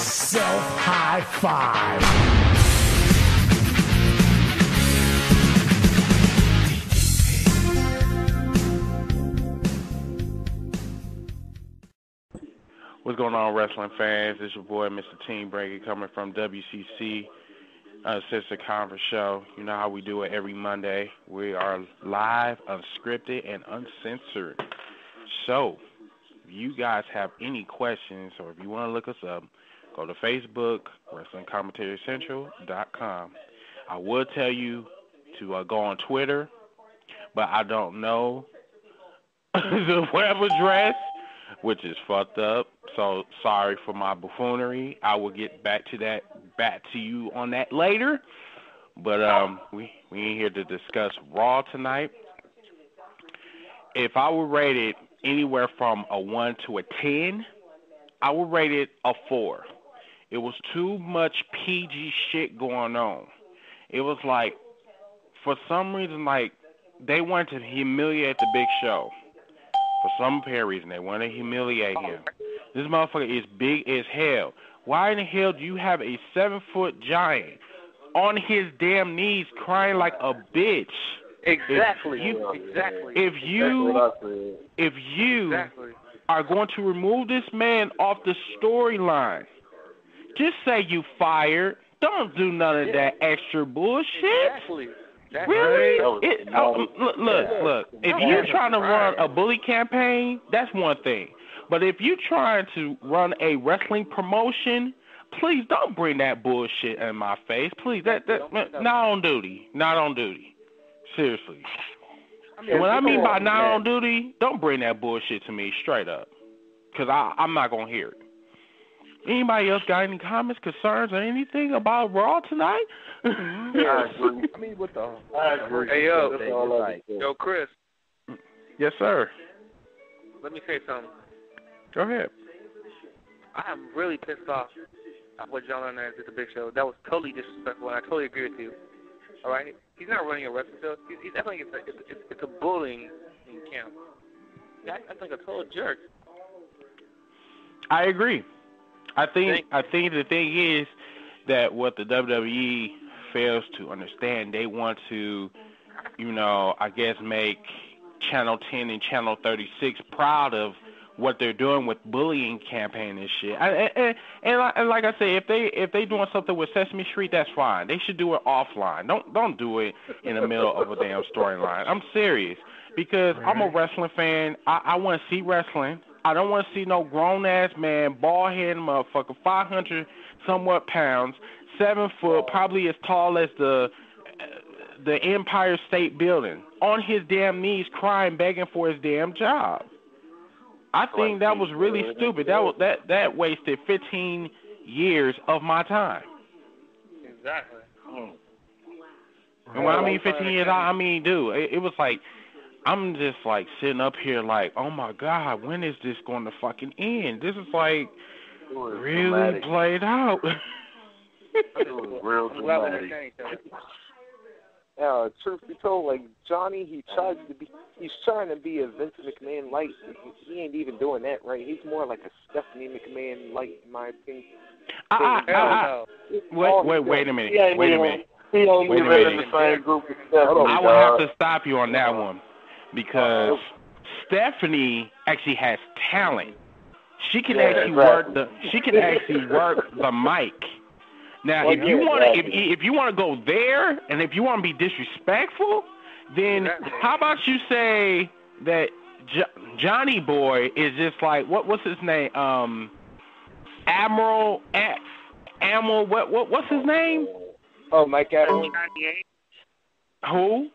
Self high five. What's going on, wrestling fans? It's your boy, Mr. Team Breaker, coming from WCC, Uncensored Conference Show. You know how we do it every Monday. We are live, unscripted, and uncensored. So, if you guys have any questions or if you want to look us up, go to Facebook, WrestlingCommentaryCentral.com. I will tell you to go on Twitter, but I don't know the web address, which is fucked up. So sorry for my buffoonery. I will get back to you on that later. But we ain't here to discuss Raw tonight. If I would rate it anywhere from a 1 to a 10, I would rate it a 4. It was too much PG shit going on. It was like, for some reason, like, they wanted to humiliate the Big Show. For some apparent reason, they want to humiliate him. This motherfucker is big as hell. Why in the hell do you have a 7-foot giant on his damn knees crying like a bitch? Exactly. If you are going to remove this man off the storyline, just say you fired. Don't do none of that extra bullshit. Exactly. Really? Look. If you're trying to run a bully campaign, that's one thing. But if you're trying to run a wrestling promotion, please don't bring that bullshit in my face. Please, not on duty. Not on duty. Seriously. And what I mean by not on duty, don't bring that bullshit to me straight up. Because I'm not going to hear it. Anybody else got any comments, concerns, or anything about Raw tonight? I agree. I mean, what the? I agree. Hey, yo, Chris. Yes, sir. Let me say something. Go ahead. I am really pissed off at what John Hernandez did at the Big Show. That was totally disrespectful, and I totally agree with you. All right? He's not running a wrestling show. He's definitely it's a bullying camp. I think a total jerk. I agree. I think the thing is that what the WWE fails to understand, they want to, I guess make Channel 10 and Channel 36 proud of what they're doing with bullying campaign and shit. And like I say, if they doing something with Sesame Street, that's fine. They should do it offline. Don't do it in the middle of a damn storyline. I'm serious because I'm a wrestling fan. I want to see wrestling. I don't want to see no grown-ass man, bald-headed motherfucker, 500 somewhat pounds, 7 foot, probably as tall as the Empire State Building, on his damn knees crying, begging for his damn job. I think that was really stupid. That wasted 15 years of my time. Exactly. And when I mean 15 years, I mean, dude, it was like, I'm just like sitting up here like, oh my God, when is this going to fucking end? This is like really dramatic. Played out. It was real dramatic. Truth be told, like Johnny, he's trying to be a Vince McMahon light. He ain't even doing that right. He's more like a Stephanie McMahon light, in my opinion. Wait a minute. He don't even in the same group as Stephanie. I will have to stop you on that one. Because Stephanie actually has talent. She can actually work the mic. Now, if you want to go there, and if you want to be disrespectful, then how about you say that Johnny Boy is just like what's his name? Admiral. What's his name? Oh, Mike Adams. Who?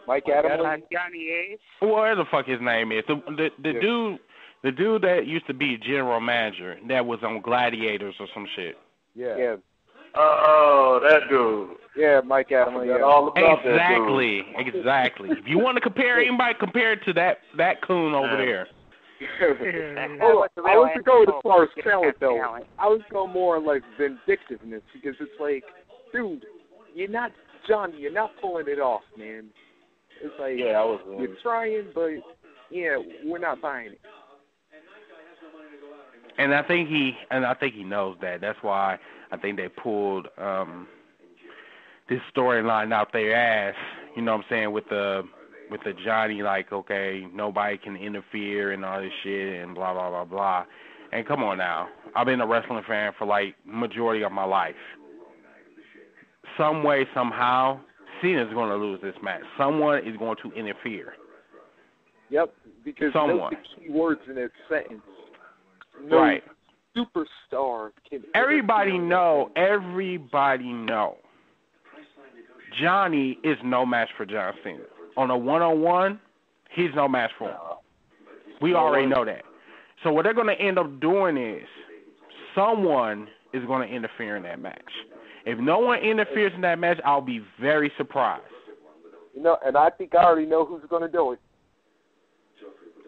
Mike Adams. Johnny Ace. Whatever the fuck his name is. The dude that used to be general manager that was on Gladiators or some shit. Yeah. Oh, that dude. Yeah, Mike Adams. Yeah. All about Exactly. If you want to compare anybody, compare it to that coon over there. I was go as far as talent though. I was go more like vindictiveness because it's like, dude, you're not Johnny. You're not pulling it off, man. It's like you're trying, but we're not buying it. And I think he knows that. That's why I think they pulled this storyline out their ass. You know what I'm saying, with the Johnny, like, okay, nobody can interfere and all this shit and blah blah blah blah. And come on now, I've been a wrestling fan for like majority of my life. Some way, somehow, Cena's going to lose this match. Someone is going to interfere. Yep, because someone. Those the key words in that sentence. No right. Superstar can. Everybody know. Johnny is no match for John Cena. On a one-on-one, he's no match for him. We already know that. So what they're going to end up doing is someone is going to interfere in that match. If no one interferes in that match, I'll be very surprised. You know, and I think I already know who's going to do it.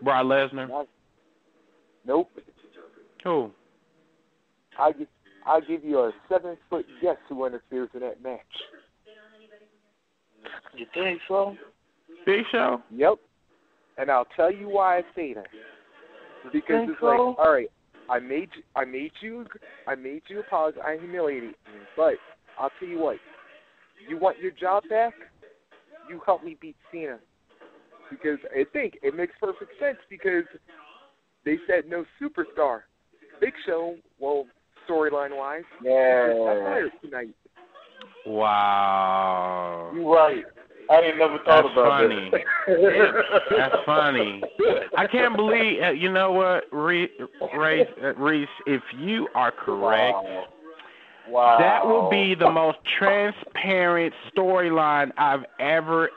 Brock Lesnar? Nope. Who? I'll give you a 7-foot guess who interferes in that match. You think so? Big Show? Yep. And I'll tell you why I say that. Because it's like, all right, I made you apologize. I humiliated you, but I'll tell you what. You want your job back? You help me beat Cena. Because I think it makes perfect sense because they said no superstar. Big Show, well, storyline-wise, got fired tonight. Wow. You're right. I ain't never thought about funny. that. That's funny. I can't believe, you know what, Reese, if you are correct, wow. That will be the most transparent storyline I've ever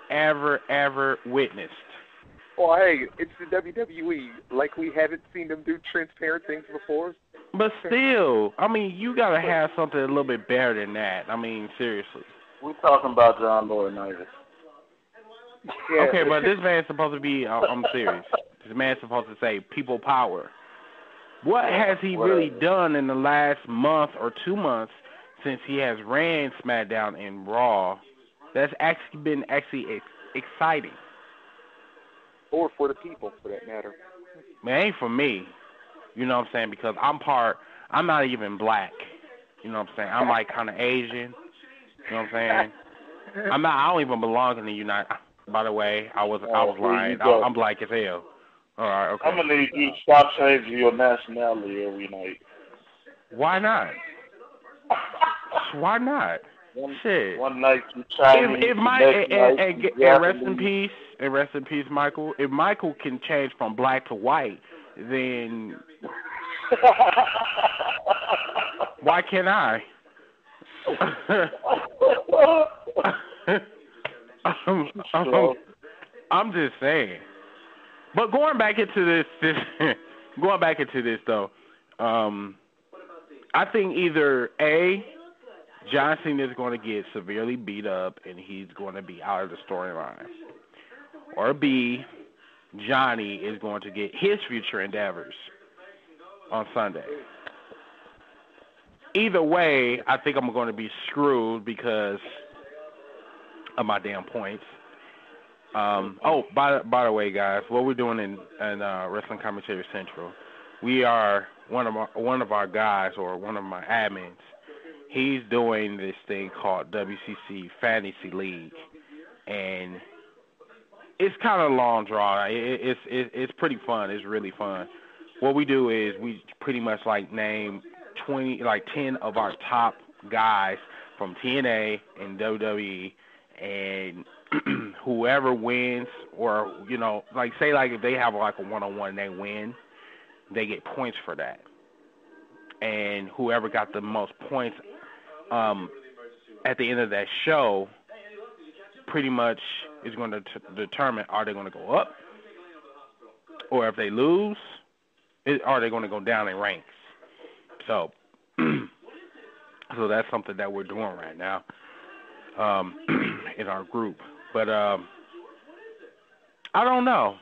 witnessed. Well, hey, it's the WWE. Like, we haven't seen them do transparent things before. But still, I mean, you got to have something a little bit better than that. I mean, seriously. We're talking about John Laurinaitis. Yeah. Okay, but this man's supposed to be, I'm serious. This man's supposed to say people power. What has he really done in the last month or 2 months since he has ran SmackDown and Raw that's actually been exciting? Or for the people, for that matter. Man, it ain't for me. You know what I'm saying? Because I'm not even black. You know what I'm saying? I'm like kind of Asian. You know what I'm saying? I don't even belong in the United. By the way, I was lying. I'm black as hell. All right, okay. I'm gonna need you to stop changing your nationality every night. Why not? Why not? Shit. One night you Chinese. And rest in peace, Michael. If Michael can change from black to white, then why can't I? I'm just saying. But going back into this though, I think either A, John Cena is going to get severely beat up and he's going to be out of the storyline, or B, Johnny is going to get his future endeavors on Sunday. Either way, I think I'm going to be screwed because of my damn points. By the way, guys, what we're doing in Wrestling Commentary Central, we are one of our guys, or one of my admins. He's doing this thing called WCC Fantasy League, and it's kind of long draw. It's pretty fun. It's really fun. What we do is we pretty much like name 10 of our top guys from TNA and WWE, and whoever wins, or say if they have like a one-on-one and they win, they get points for that. And whoever got the most points at the end of that show pretty much is going to determine, are they going to go up, or if they lose, are they going to go down in ranks. So that's something that we're doing right now in our group. But I don't know.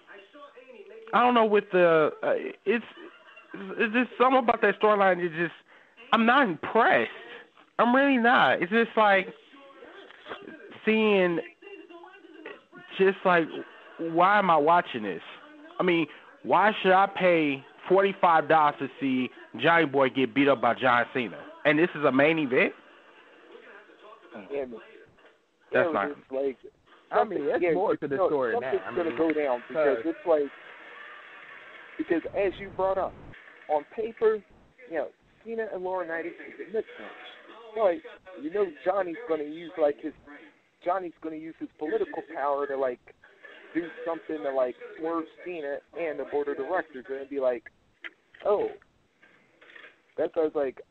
With the it's just something about that storyline. I'm not impressed. I'm really not. It's just like seeing, just like, why am I watching this? I mean, why should I pay $45 to see Johnny Boy get beat up by John Cena, and this is a main event. Yeah, That's not. It's like, I mean, it's more to the story than that. Something's going to go down because it's like, because as you brought up, on paper, Cena and Laurinaitis is a mismatch. Like, Johnny's going to use his political power to like do something to like swerve Cena and the board of directors and be like, oh, that's why I was like,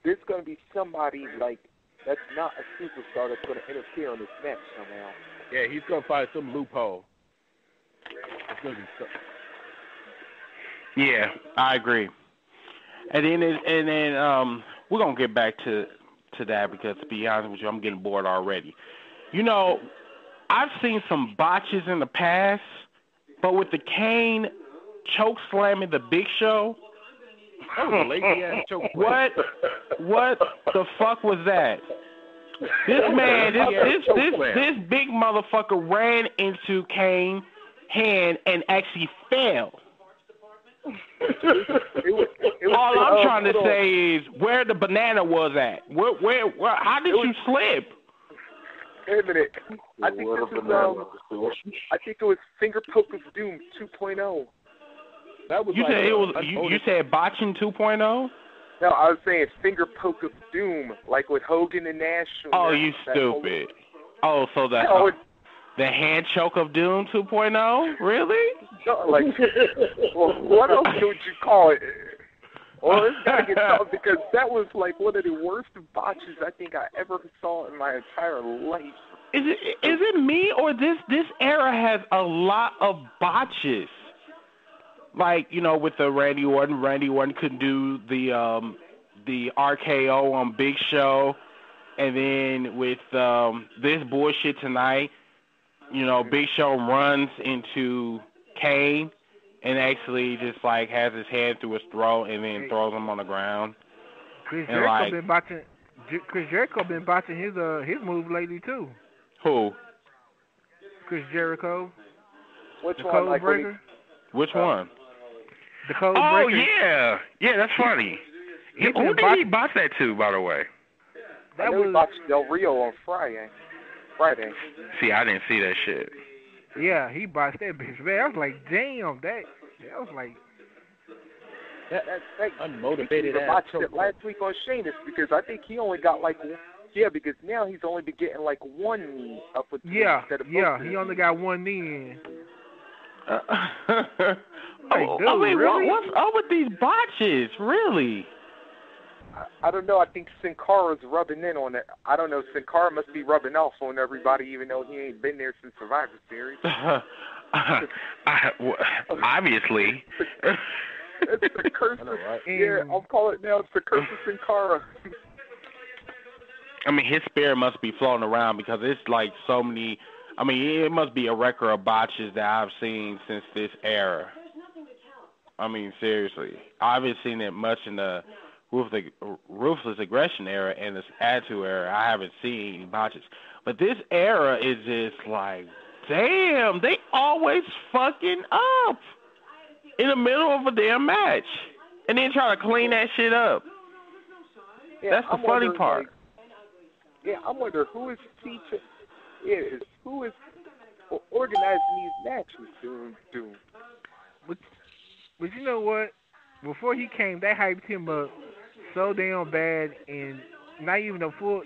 there's going to be somebody like that's not a superstar that's going to interfere in this match somehow. Yeah, he's going to find some loophole. It's going to be Yeah, I agree. And then we're gonna get back to that because to be honest with you, I'm getting bored already. I've seen some botches in the past, but with the Kane choke slamming the Big Show, lazy ass choke what the fuck was that? This man, this big motherfucker ran into Kane's hand and actually fell. All I'm trying to say is where the banana was at. Where how did you slip? Wait a minute. I think it was Finger Poke of Doom 2.0. That was you said botching 2.0? No, I was saying Finger Poke of Doom, like with Hogan and Nash. Oh, you stupid. Oh, so the hand choke of Doom 2.0? Really? No, like, well, what else would you call it? Well, it's got to get tough because that was like one of the worst botches I think I ever saw in my entire life. Is it me or this era has a lot of botches? Like, with the Randy Orton could do the RKO on Big Show, and then with this bullshit tonight, Big Show runs into Kane and actually just like has his hand through his throat and then throws him on the ground. Chris Jericho been botching his move lately too. Who? Chris Jericho. Which the one? Code Breaker. Which one? The Code Breaker. Oh yeah, that's funny. Who did he botch that to, by the way? That was botched Del Rio on Friday. See, I didn't see that shit. Yeah, he botched that bitch. Man, I was like, damn, that was like that unmotivated ass. Botched it last week on Sheamus because I think he only got like because now he's only been getting like one knee up with instead of both. He only got one knee in. Really? What's up with these botches? Really? I don't know. I think Sin Cara's rubbing in on it. I don't know. Sin Cara must be rubbing off on everybody, even though he ain't been there since Survivor Series. Obviously. It's the curse. I'll call it now. It's the curse of Sin Cara. I mean, his spirit must be floating around because it's like so many. I mean, it must be a record of botches that I've seen since this era. I mean, seriously. I haven't seen it much in the Ruthless Aggression era and this Attitude era. I haven't seen any botches. But this era is just like, damn, they always fucking up in the middle of a damn match. And then try to clean that shit up. Yeah, that's the funny part. I wonder who is teaching, who is organizing these matches, dude. But you know what? Before he came, they hyped him up so damn bad, and not even a full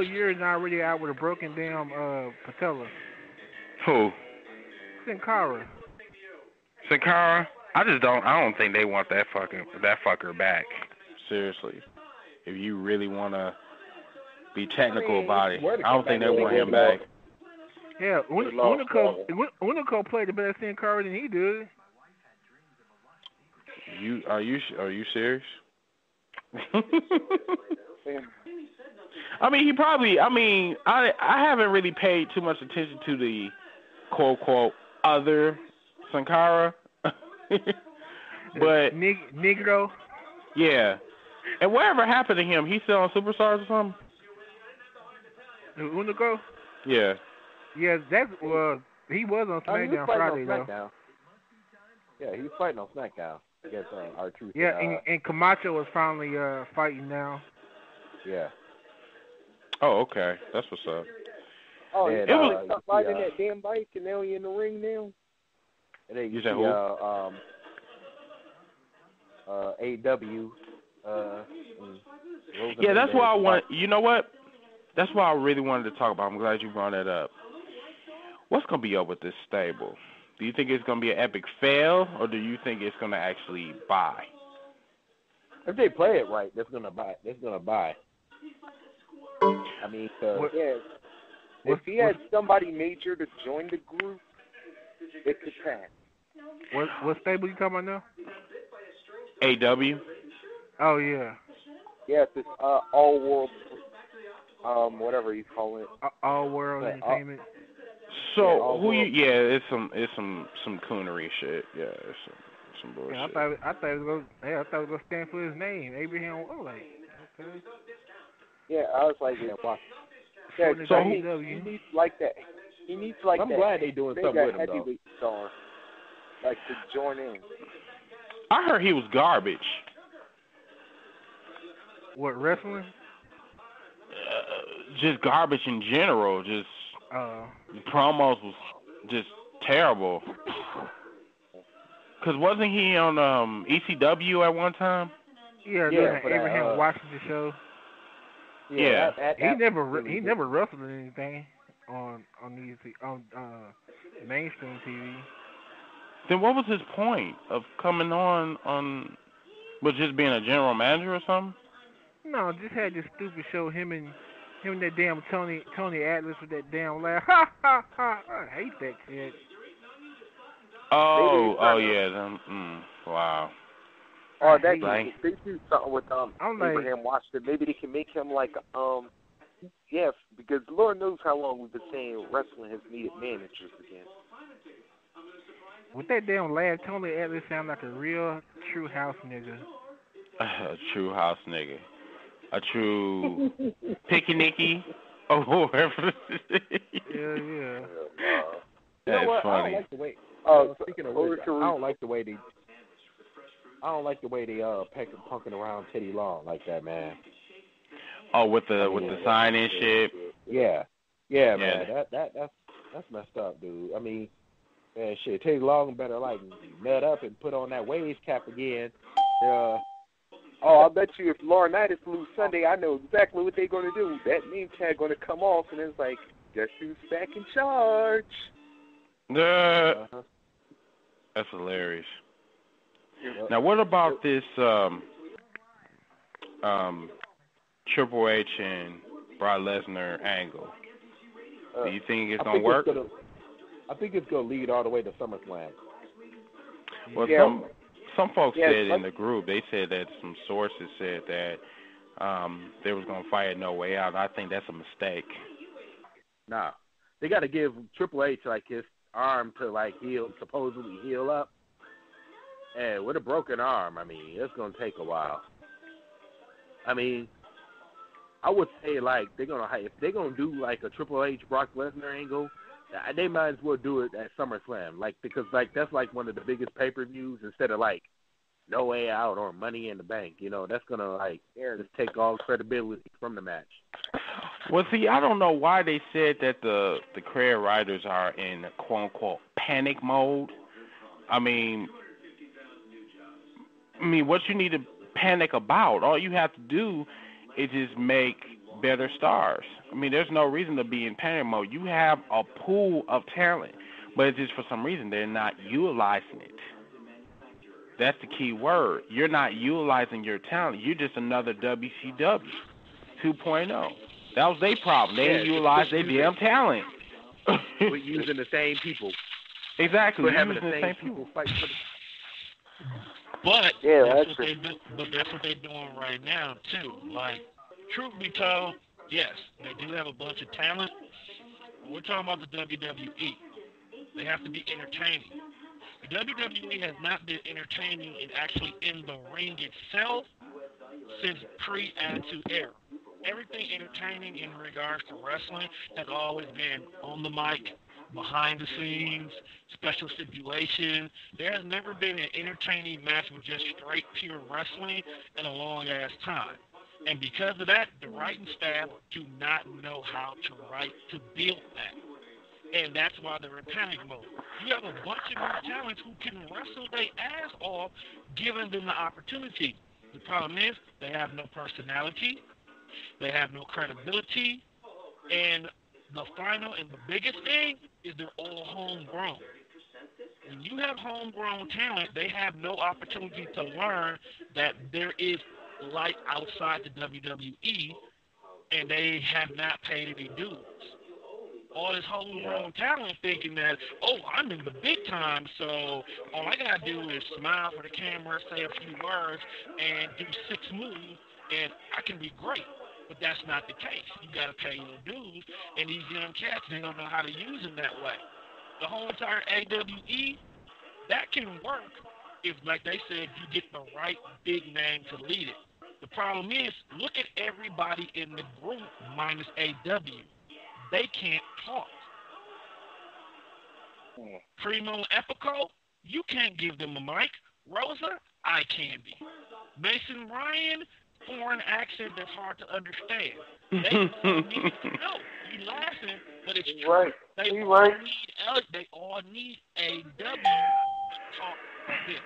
year is already out with a broken damn patella. Who? Sin Cara. Sin Cara? I don't think they want that fucker back. Seriously. If you really want to be technical about it, I don't think they want him back. Yeah, Unico played the better Sin Cara than he did. Are you serious? I mean, I haven't really paid too much attention to the quote unquote other Sin Cara. But Negro. Yeah. And whatever happened to him? He's still on Superstars or something? Unico? Yeah. Yeah, he was on SmackDown Friday though. Yeah, he was fighting on SmackDown. against our truth. Yeah, and Camacho is finally fighting now. Yeah. Oh, okay. That's what's up. Oh, and, he was riding that damn bike, and now he in the ring now. And then you said see who? AW. Yeah, that's why I want. You know what? That's why I really wanted to talk about. I'm glad you brought that up. What's gonna be up with this stable? Do you think it's gonna be an epic fail, or do you think it's gonna actually buy? If they play it right, that's gonna buy. I mean, if he had somebody major to join the group, it could pass. What stable you talking about now? AW. Oh yeah. Yeah, this all world, whatever you call it. All world entertainment. So who you? Yeah, it's some coonery shit. Yeah, it's some bullshit. Yeah, I thought it was gonna stand for his name, Abraham. I'm like, okay. Yeah, I was like, watch. Yeah, so he needs like that. He needs like I'm that. glad they doing something with him though. Heavyweight star, like to join in. I heard he was garbage. What, wrestling? Just garbage in general. Just the promos was just terrible. Cause wasn't he on ECW at one time? Yeah, the Abraham Washington show. Yeah, he never wrestled in anything on mainstream TV. Then what was his point of coming on? Was just being a general manager or something? No, just had this stupid show. Him and that damn Tony Atlas with that damn laugh. Ha ha ha! I hate that shit. Oh yeah. Wow. Oh, they do something with Abraham Washington. Maybe they can make him like because Lord knows how long we've been saying wrestling has needed managers again. With that damn laugh, Tony Atlas sound like a real true house nigga. A true house nigga. A true picky-nicky or whatever. Yeah. That's funny. I don't like the way. Speaking of which, I don't like the way they punking around Teddy Long like that, man. Oh, with the sign and shit. Yeah, man. That's messed up, dude. I mean, man, shit. Teddy Long better like nut up and put on that Waves cap again. I bet you if Laurinaitis lose Sunday, I know exactly what they're going to do. That name tag going to come off, and it's like, guess who's back in charge? That's hilarious. Now, what about this Triple H and Brock Lesnar angle? Do you think it's going to work? I think it's going to lead all the way to SummerSlam. Well, some folks said in the group, they said that some sources said that they was going to fight No Way Out. I think that's a mistake. Nah. They got to give Triple H, like, his arm to, like, supposedly heal up. And with a broken arm, I mean, it's going to take a while. I mean, I would say, like, if they're going to do, like, a Triple H Brock Lesnar angle, they might as well do it at SummerSlam, like, because, like, that's, like, one of the biggest pay-per-views instead of, like, No Way Out or Money in the Bank. You know, that's going to, like, just take all credibility from the match. Well, see, I don't know why they said that the career writers are in quote-unquote panic mode. I mean, what you need to panic about, all you have to do is just make better stars. I mean, there's no reason to be in panic mode. You have a pool of talent, but it's just for some reason they're not utilizing it. That's the key word. You're not utilizing your talent. You're just another WCW 2.0. That was their problem. They didn't utilize their damn talent. We're using the same people. Exactly. We're having the same people fight for the... But that's what they're doing right now too. Like, truth be told, yes, they do have a bunch of talent. We're talking about the WWE. They have to be entertaining. The WWE has not been entertaining and actually in the ring itself since pre-Attitude Era. Everything entertaining in regards to wrestling has always been on the mic, behind the scenes, special stipulation. There has never been an entertaining match with just straight pure wrestling in a long ass time. And because of that, the writing staff do not know how to write to build that. And that's why they're in panic mode. You have a bunch of new talents who can wrestle their ass off given them the opportunity. The problem is they have no personality, they have no credibility, and the final and the biggest thing is they're all homegrown. When you have homegrown talent, they have no opportunity to learn that there is life outside the WWE, and they have not paid any dues. All this homegrown talent thinking that, oh, I'm in the big time, so all I gotta do is smile for the camera, say a few words, and do 6 moves, and I can be great. But that's not the case. You gotta pay your dues, and these young cats, they don't know how to use them that way. The whole entire AWE, that can work if, like they said, you get the right big name to lead it. The problem is, look at everybody in the group minus AW. They can't talk. Primo and Epico, you can't give them a mic. Rosa, eye candy. Mason Ryan, foreign accent that's hard to understand. They all need, no, you laughing, but it's true. Right. They all need AW to talk to them.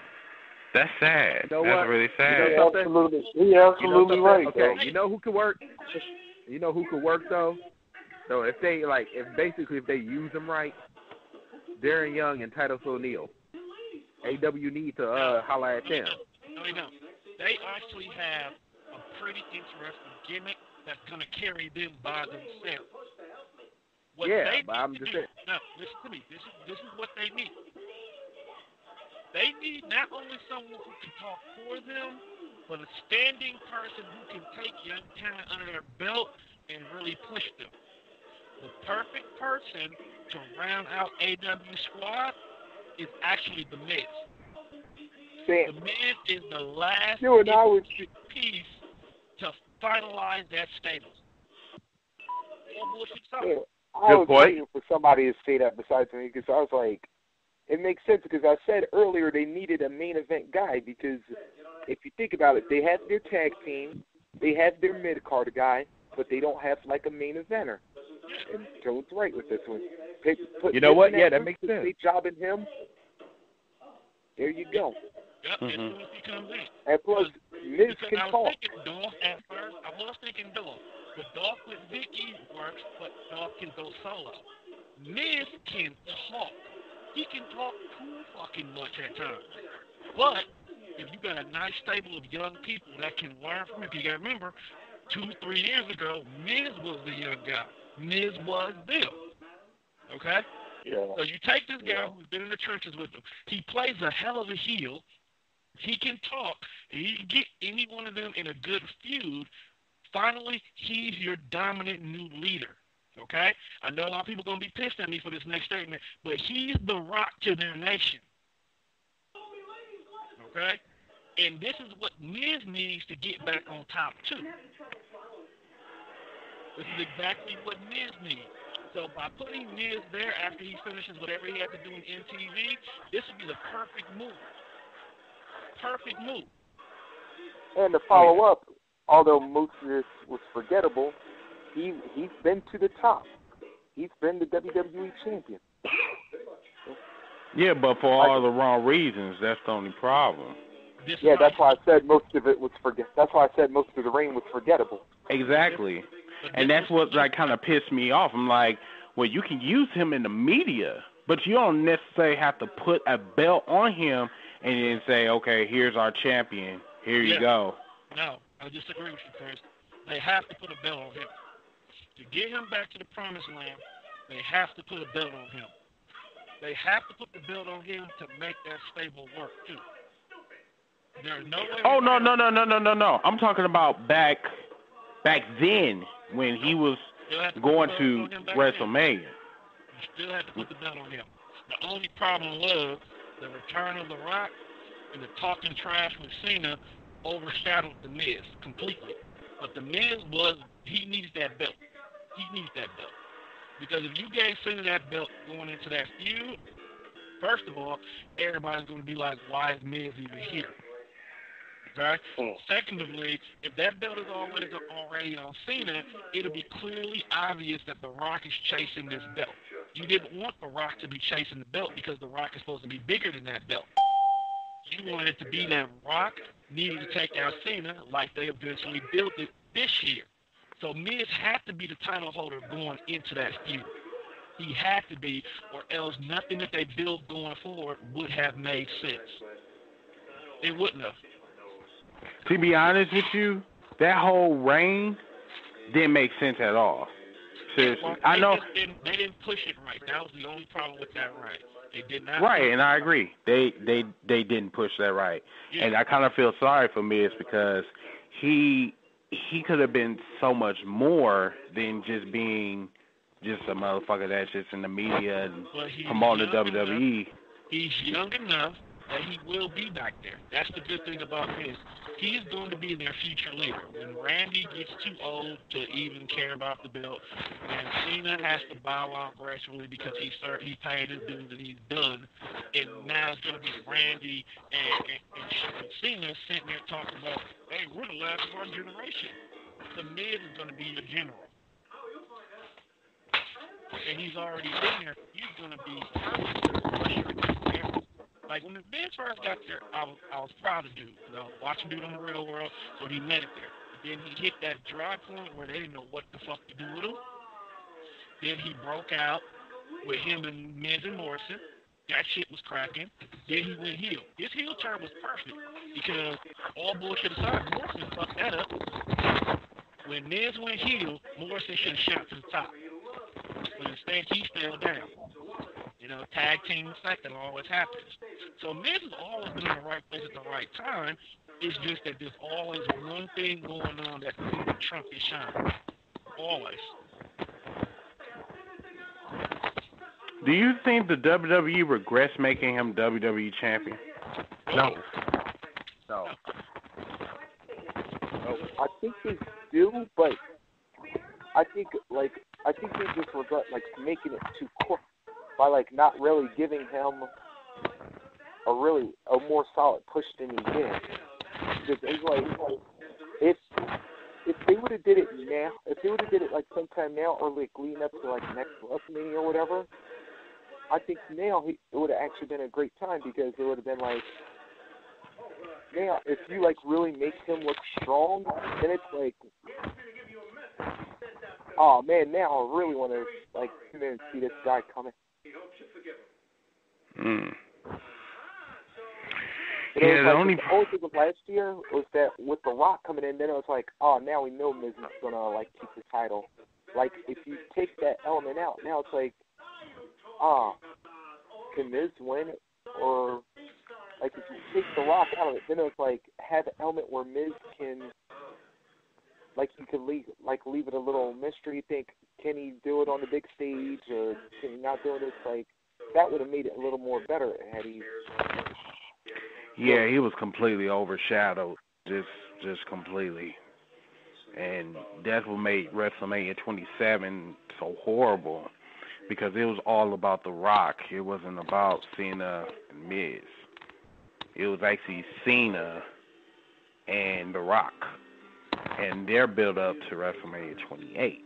That's sad. You know That's what? really sad. You know something? Absolutely. He absolutely right. Okay, Though. you know who could work? You know who could work though? So if they if they use them right, Darren Young and Titus O'Neil, AW need to holler at them. No, they don't. They actually have a pretty interesting gimmick that's going to carry them by themselves. What I'm just saying. No, listen to me. This is what they need. They need not only someone who can talk for them, but a standing person who can take young talent under their belt and really push them. The perfect person to round out AW Squad is actually The Miz. The Miz is the last piece to finalize that stable. I was waiting for somebody to say that besides me because I was like, it makes sense because I said earlier they needed a main event guy because if you think about it, they have their tag team, they have their mid-card guy, but they don't have like a main eventer. And Joe's right with this one. You know what? Yeah, that makes sense. They jobbing him. There you go. Yep, as soon as he comes in. And plus, Miz can I was talk. thinking Dolph at first. I was thinking Dolph. But Dolph with Vicky works, but Dolph can go solo. Miz can talk. He can talk too fucking much at times. But if you got a nice stable of young people that can learn from him, you got to remember, 2-3 years ago, Miz was the young guy. Miz was them. Okay? Yeah. So you take this guy who's been in the trenches with him. He plays a hell of a heel. He can talk. He can get any one of them in a good feud. Finally, he's your dominant new leader. Okay? I know a lot of people are going to be pissed at me for this next statement, but he's the Rock to their nation. Okay? And this is what Miz needs to get back on top, too. This is exactly what Miz needs. So by putting Miz there after he finishes whatever he has to do in MTV, this would be the perfect move. Perfect move. And to follow up, although most of this was forgettable, he's been to the top. He's been the WWE champion. Yeah, but for all the wrong reasons. That's the only problem. That's why I said most of it was That's why I said most of the reign was forgettable. Exactly. And that's what kind of pissed me off. I'm like, well, you can use him in the media, but you don't necessarily have to put a belt on him and then say, okay, here's our champion. Here you go. No, I disagree with you, Chris. They have to put a belt on him. To get him back to the promised land, they have to put a belt on him. They have to put the belt on him to make that stable work, too. There's no way. Oh, no. I'm talking about back then when he was going to WrestleMania. You still have to put the belt on him. The only problem was the return of The Rock and the talking trash with Cena overshadowed The Miz completely. But The Miz he needs that belt. He needs that belt. Because if you gave Cena that belt going into that feud, first of all, everybody's going to be like, why is Miz even here? Okay? Secondly, if that belt is already on Cena, it'll be clearly obvious that The Rock is chasing this belt. You didn't want The Rock to be chasing the belt because The Rock is supposed to be bigger than that belt. You wanted it to be that Rock needed to take out Cena like they eventually built it this year. So Miz had to be the title holder going into that feud. He had to be, or else nothing that they built going forward would have made sense. It wouldn't have. To be honest with you, that whole reign didn't make sense at all. Seriously. Well, I know they didn't push it right. That was the only problem with that reign. They did not. Right, and I agree. They didn't push that right. Yeah. And I kind of feel sorry for Miz because he could have been so much more than just being just a motherfucker that's just in the media and promoting the WWE. He's young enough that he will be back there. That's the good thing about Miz. He's going to be their future leader. When Randy gets too old to even care about the belt, and Cena has to bow out gracefully because he paid his dues and he's done, and now it's going to be Randy and Cena sitting there talking about, hey, we're the last of our generation. The Miz is going to be your general. And he's already been there. He's going to be there. Like, when the Miz first got there, I was proud of dude. You know, watch him do it on the real world, so he made it there. Then he hit that dry point where they didn't know what the fuck to do with him. Then he broke out with him and Miz and Morrison. That shit was cracking. Then he went heel. His heel turn was perfect because all bullshit aside, Morrison fucked that up. When Miz went heel, Morrison should have shot to the top. But instead, he fell down. You know, tag team second always happens. So Miz has always been in the right place at the right time. It's just that there's always one thing going on that seems to trump his shine. Always. Do you think the WWE regrets making him WWE champion? No. I think they do, but I think they just regret like making it too quick by like not really giving him a more solid push than he did. Because it's like if they would have did it now, if they would have did it like sometime now or like leading up to like next WrestleMania or whatever, I think now it would have actually been a great time because it would have been like, now if you like really make him look strong, then it's like, oh man, now I really want to like come in and see this guy coming. Yeah, the like, only thing of last year was that with The Rock coming in, then it was like, oh, now we know Miz is gonna like keep the title. Like if you take that element out, now it's like, can Miz win? Or like if you take The Rock out of it, then it's like have an element where Miz can, like you could leave it a little mystery. Think, can he do it on the big stage or can he not do it? It's like that would have made it a little more better had he. Yeah, he was completely overshadowed, just completely, and that's what made WrestleMania 27 so horrible because it was all about The Rock. It wasn't about Cena and Miz. It was actually Cena and The Rock and their build up to WrestleMania 28,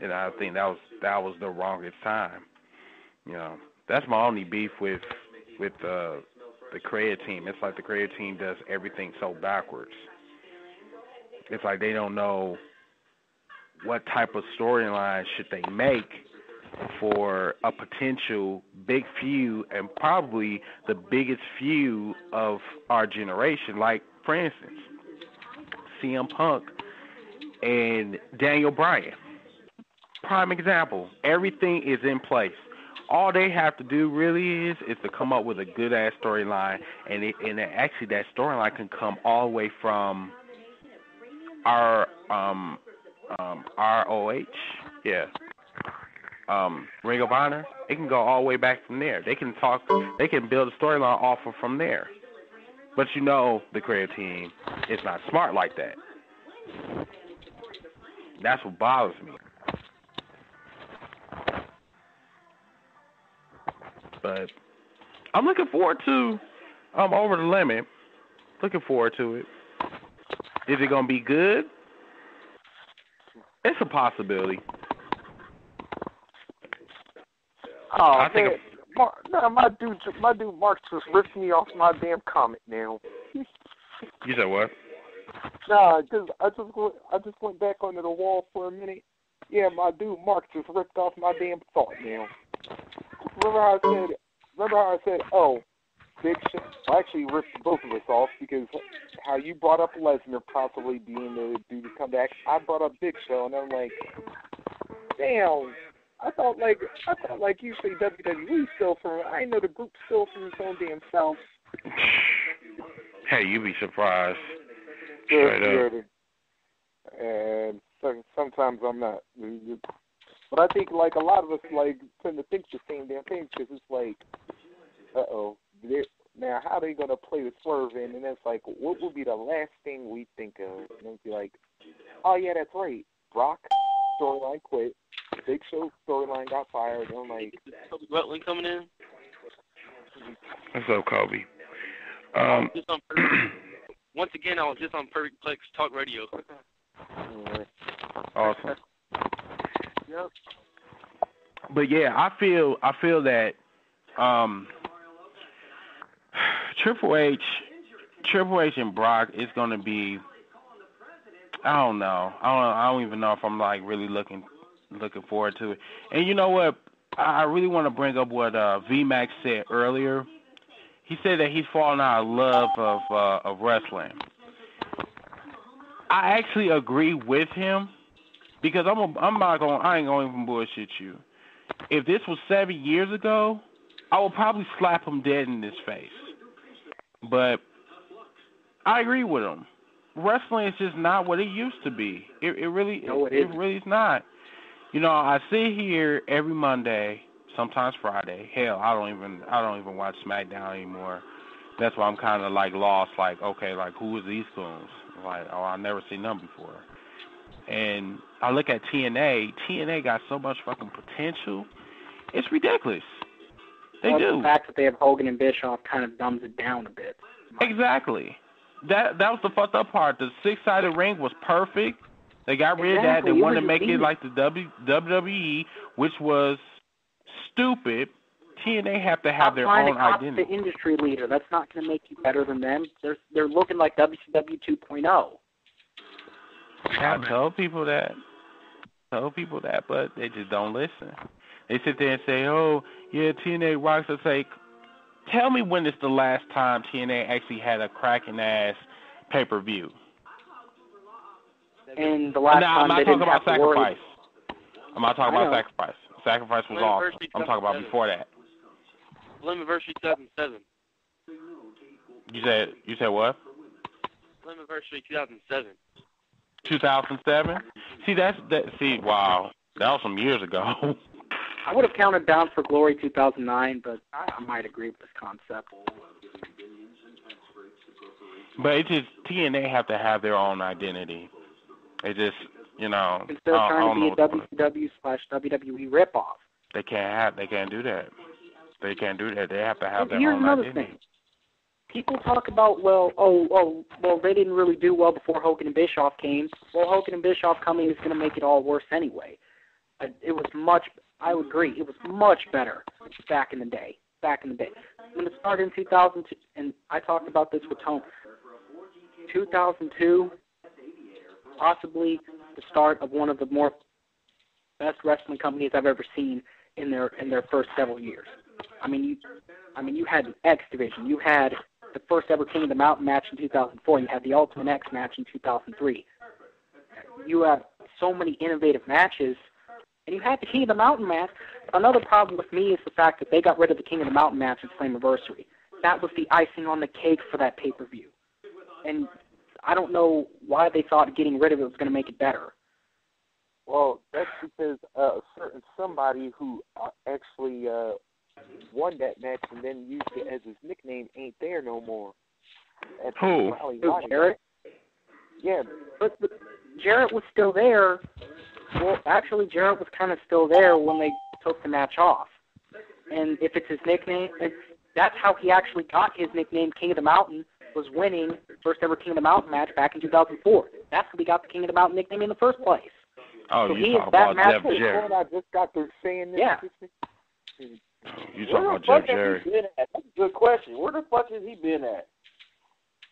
and I think that was the wrongest time. You know, that's my only beef with the creative team. It's like the creative team does everything so backwards. It's like they don't know what type of storyline should they make for a potential big feud and probably the biggest feud of our generation. Like, for instance, CM Punk and Daniel Bryan. Prime example. Everything is in place. All they have to do really is to come up with a good ass storyline, and actually that storyline can come all the way from our ROH, Ring of Honor. It can go all the way back from there. They can build a storyline off of from there. But you know, the creative team is not smart like that. That's what bothers me. But I'm looking forward to Over the Limit. Looking forward to it. Is it gonna be good? It's a possibility. Oh man, my dude Mark just ripped me off my damn comment now. You said what? Nah, because I just went back onto the wall for a minute. Yeah, my dude Mark just ripped off my damn thought now. Remember how I said, oh, Big Show? I actually ripped both of us off because how you brought up Lesnar possibly being the dude to come back. I brought up Big Show, and I'm like, damn. I thought like you say WWE still from. I know the group still from its own damn self. Hey, you be surprised. Straight up. And sometimes I'm not. But I think like a lot of us like tend to think the same damn thing because it's like, now how are they gonna play the swerve in? And it's like, what would be the last thing we think of? And it'd be like, oh yeah, that's right. Brock storyline quit. Big Show storyline got fired. And I'm like, Kobe Rutland coming in. What's up, Kobe? Once again, I was just on Perfect Plex Talk Radio. Awesome. Yep. But yeah, I feel that Triple H and Brock is gonna be. I don't know. I don't even know if I'm like really looking forward to it. And you know what? I really want to bring up what VMAX said earlier. He said that he's fallen out of love of wrestling. I actually agree with him because I ain't gonna even bullshit you. If this was 7 years ago, I would probably slap him dead in his face. But I agree with him. Wrestling is just not what it used to be. It really is not. You know, I sit here every Monday, sometimes Friday. Hell, I don't even watch SmackDown anymore. That's why I'm kind of like lost. Like, okay, like who is these goons? Like, oh, I've never seen them before. And I look at TNA. TNA got so much fucking potential. It's ridiculous. They do. The fact that they have Hogan and Bischoff kind of dumbs it down a bit. Exactly. That was the fucked up part. The 6-sided ring was perfect. They got rid of that. They wanted to make it like the WWE, which was stupid. TNA have to have their own identity. The industry leader. That's not going to make you better than them. They're looking like WCW 2.0. I tell people that, but they just don't listen. They sit there and say, "Oh, yeah, TNA rocks." I say, tell me when is the last time TNA actually had a cracking ass pay-per-view? And the last time I'm not they talking didn't about have to worry. Sacrifice. I'm not talking about Sacrifice. Sacrifice was awesome. I'm talking about before that. Slammiversary 2007. You said what? Slammiversary 2007. 2007? Wow. That was some years ago. I would have counted Bound for Glory 2009, but I might agree with this concept. But it's just TNA have to have their own identity. It just, you know. Instead of trying to be a WCW/WWE ripoff. They can't do that. They can't do that. They have to have their own identity. Here's another thing. People talk about, well, they didn't really do well before Hogan and Bischoff came. Well, Hogan and Bischoff coming is going to make it all worse anyway. I would agree, it was much better back in the day. When it started in 2002, and I talked about this with Tone, 2002, possibly the start of one of the more best wrestling companies I've ever seen in their first several years. I mean, you had the X division, you had the first ever King of the Mountain match in 2004, you had the Ultimate X match in 2003. You have so many innovative matches, and you had the King of the Mountain match. Another problem with me is the fact that they got rid of the King of the Mountain match in Slammiversary. That was the icing on the cake for that pay-per-view. And I don't know why they thought getting rid of it was going to make it better. Well, that's because certain somebody who actually won that match and then used it as his nickname ain't there no more. That's who? Jarrett? Yeah. But Jarrett was still there. Well, actually, Jarrett was kind of still there when they took the match off. And if it's his nickname, and that's how he actually got his nickname, King of the Mountain, was winning first ever King of the Mountain match back in 2004. That's how he got the King of the Mountain nickname in the first place. Oh, so you he talking is that about match. Jeff Jarrett? I just got through saying this. Yeah. You talking about Jeff Jarrett? That's a good question. Where the fuck has he been at?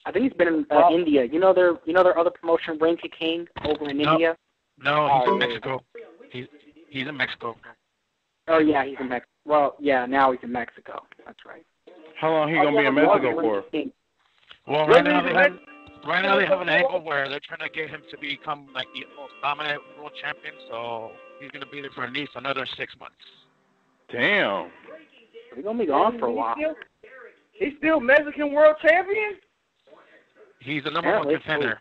I think he's been in India. You know their other promotion, Ring Ka King, over in India. No, he's in Mexico. He's in Mexico. Oh yeah, he's in Mexico. Well, yeah, now he's in Mexico. That's right. How long he gonna be in Mexico for? Well, right now they have an angle where they're trying to get him to become like the most dominant world champion. So he's gonna be there for at least another 6 months. Damn. He's gonna be gone for a while. He's still Mexican world champion? He's the number one contender.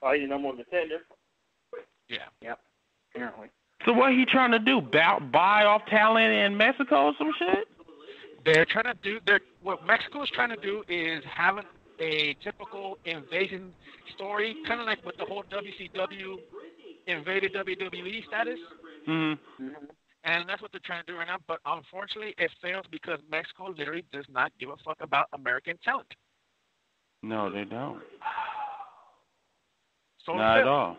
Oh, he's the number one contender? Yeah. Yep. Apparently. So what he trying to do? Buy off talent in Mexico or some shit? They're trying to do. What Mexico is trying to do is having a typical invasion story, kind of like with the whole WCW invaded WWE status. Mm-hmm. And that's what they're trying to do right now. But unfortunately, it fails because Mexico literally does not give a fuck about American talent. No, they don't. So not at all.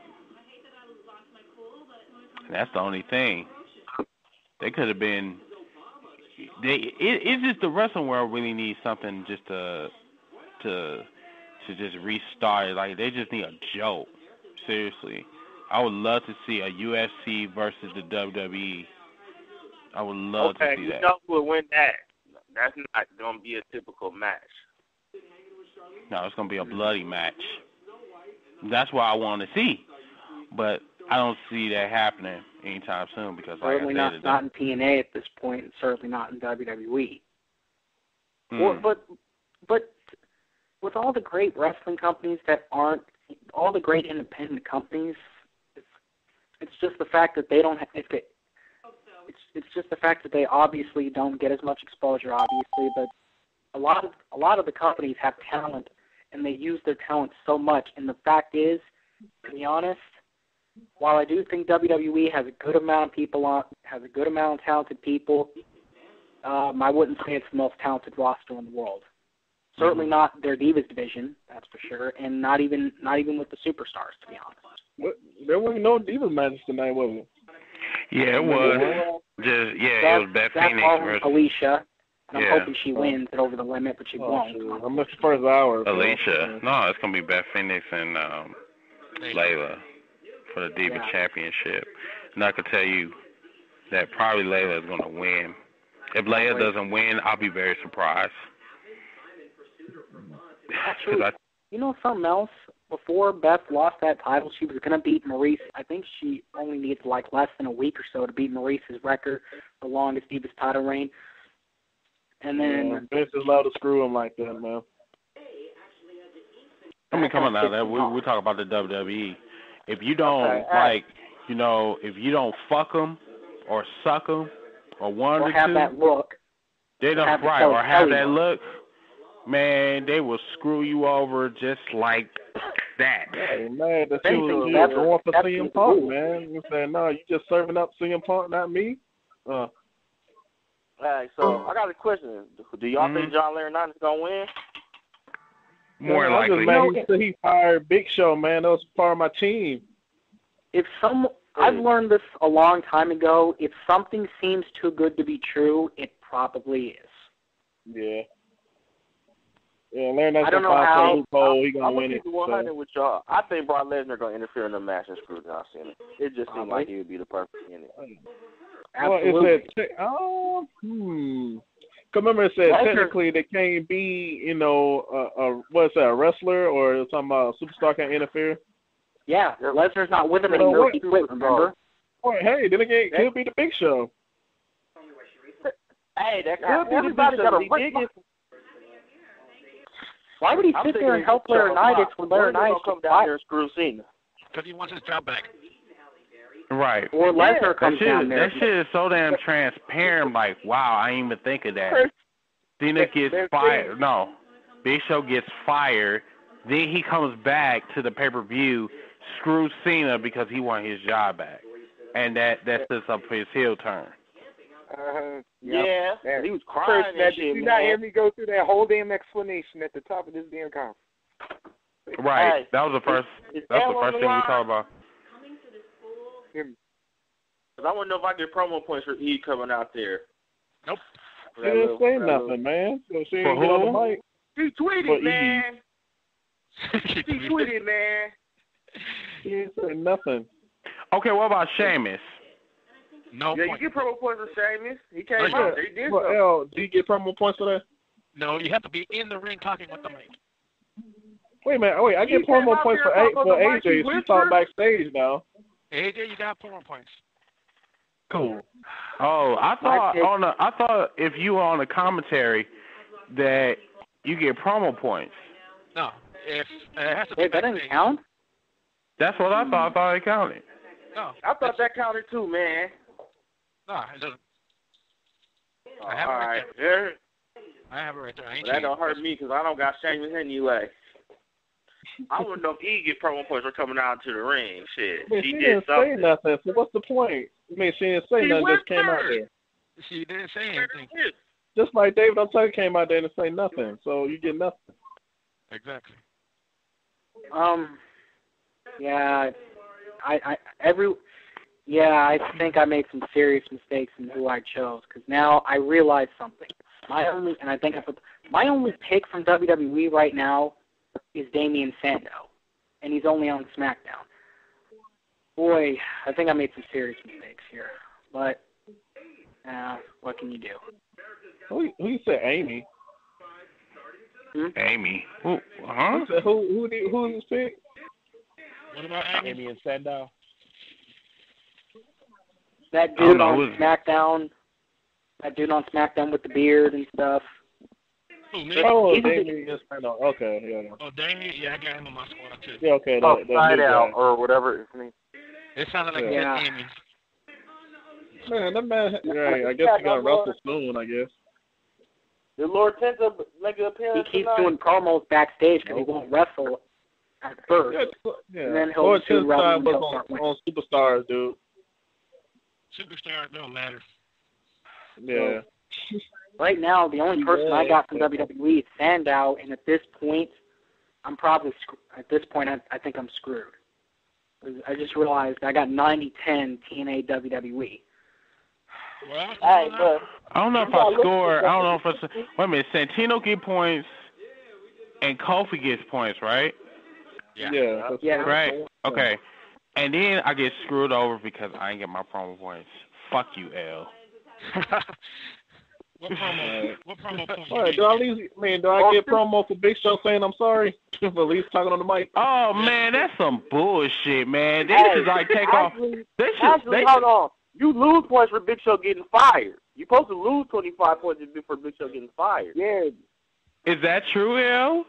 That's the only thing. They could have been. It's just the wrestling world really needs something just to just restart it. Like they just need a joke. Seriously, I would love to see a UFC versus the WWE. I would love to see that. You know who would win that? That's not gonna be a typical match. No, it's gonna be a bloody match. That's what I want to see, but I don't see that happening anytime soon because, like certainly I said, not in TNA at this point, and certainly not in WWE. But with all the great wrestling companies that aren't, all the great independent companies, it's just the fact that they don't. It's just the fact that they obviously don't get as much exposure, obviously, but a lot of the companies have talent, and they use their talent so much. And the fact is, to be honest, while I do think WWE has a good amount of people has a good amount of talented people, I wouldn't say it's the most talented roster in the world. Certainly not their Divas division, that's for sure, and not even with the superstars, to be honest. There wasn't no Divas matches tonight, was it? Yeah, it was. It was Beth Phoenix versus Alicia. And I'm hoping she wins it over the limit, but she won't. I missed the first hour. Alicia. No, it's going to be Beth Phoenix and Layla for the Diva Championship. And I can tell you that probably Layla is going to win. If Layla doesn't win, I'll be very surprised. Actually, you know something else? Before Beth lost that title, she was going to beat Maurice. I think she only needs like less than a week or so to beat Maurice's record, the longest Divas title reign. And then Vince is allowed to screw him like that, man. I mean, come on now. We talk about the WWE. If you don't if you don't fuck them or suck them or one or or have two, that look, they don't or have that look. Man, they will screw you over just like that. Hey, man, that shit was going for CM Punk, man. You saying, no, you just serving up CM Punk, not me? All right, so I got a question. Do y'all think John Laurinaitis going to win? More likely. He fired Big Show, man. That was part of my team. I've learned this a long time ago. If something seems too good to be true, it probably is. Yeah. Yeah, Laurinaitis I don't know how. He gonna I'm win keep it. 100 with y'all. I think Brock Lesnar gonna interfere in the match and screw John Cena. It just seemed like he would be the perfect in it. Absolutely. Well, remember it said technically they can't be, a wrestler or something about a superstar can't interfere. Yeah, Lesnar's not with him anymore. He quit, remember? Boy, hey, then again, he'll be the Big Show. Hey, that everybody got a right. Why would he sit there and help Laurinaitis when Laurinaitis come down here and screw Cena? Because he wants his job back. Right. Or Lesnar comes down there. That shit is so damn transparent. Like, wow, I didn't even think of that. Cena gets fired. No, Big Show gets fired. Then he comes back to the pay-per-view, screws Cena because he wants his job back, and that sets up his heel turn. Yeah, Man, he was crying Chris, and man, shit, did you not hear me go through that whole damn explanation at the top of this damn conference? Right. Hey, that was the first. is That's the Al on first the thing we line? talked about. Cause I want to know if I get promo points for E coming out there. Nope. She didn't say nothing, man. So she didn't get on the mic. She tweeted, man. She tweeted, man. She didn't say nothing. Okay, what about Sheamus? No Yeah, point. you get promo points for Sheamus. He came Oh, out there. He did Well, something. L, do you get promo points for that? No, you have to be in the ring talking with the mic. Wait a minute. Wait, I get promo points for AJ. She talked backstage now. AJ, you got promo points. Cool. Oh, I thought if you were on the commentary that you get promo points. No, if it has to be Wait, that backstage. doesn't count? That's what I thought. I thought it counted. No, I thought that counted too, man. no, it doesn't. Oh, I have it all right right. there. There. I have it right there. I ain't But that don't changed. hurt me because I don't got Sheamus anyway. I want to know if E get promo points for coming out to the ring. Shit, Man, she she did didn't something. say nothing. So what's the point? I mean, she didn't say She nothing. Just came out whispered. there. She didn't say anything. Just like David Tucker came out there and say nothing. So you get nothing. Exactly. Yeah, I think I made some serious mistakes in who I chose because now I realize something. My only pick from WWE right now is Damian Sandow, and he's only on SmackDown. Boy, I think I made some serious mistakes here, but what can you do? Who you said Amy? Amy. Who? Huh? Who's his pick? What about Amy and Sandow. That dude on SmackDown. That dude on SmackDown with the beard and stuff. Who, me? Oh, Damian and Sandow. Okay, yeah. Oh, Damian? Yeah, I got him on my squad, too. Yeah, okay. Side out or whatever his name. It sounded like Yeah. Amy. Man, that man. Right, I guess he got wrestle soon. I guess. Did Lord Tenta make an appearance He keeps tonight? doing promos backstage because he won't wrestle at first. Yeah. And then he'll Lord soon wrestle Tenta until was start winning. on Superstars, dude. Superstar don't matter. Yeah. Right now, the only person I got from WWE is Sandow, and at this point, I'm probably I think I'm screwed. I just realized I got 90-10 TNA WWE. Well, Hey, but I don't know if I score. I don't know if it's. Wait a minute. Santino get points, and Kofi gets points, right? Yeah. Right. Okay. And then I get screwed over because I ain't get my promo points. Fuck you, L. What promo points? All right, do I get promo for Big Show saying I'm sorry for at least talking on the mic? Oh man, that's some bullshit, man. They should like take off. They should. Hold on. You lose points for Big Show getting fired. You're supposed to lose 25 points for Big Show getting fired. Yeah, Is that true, L?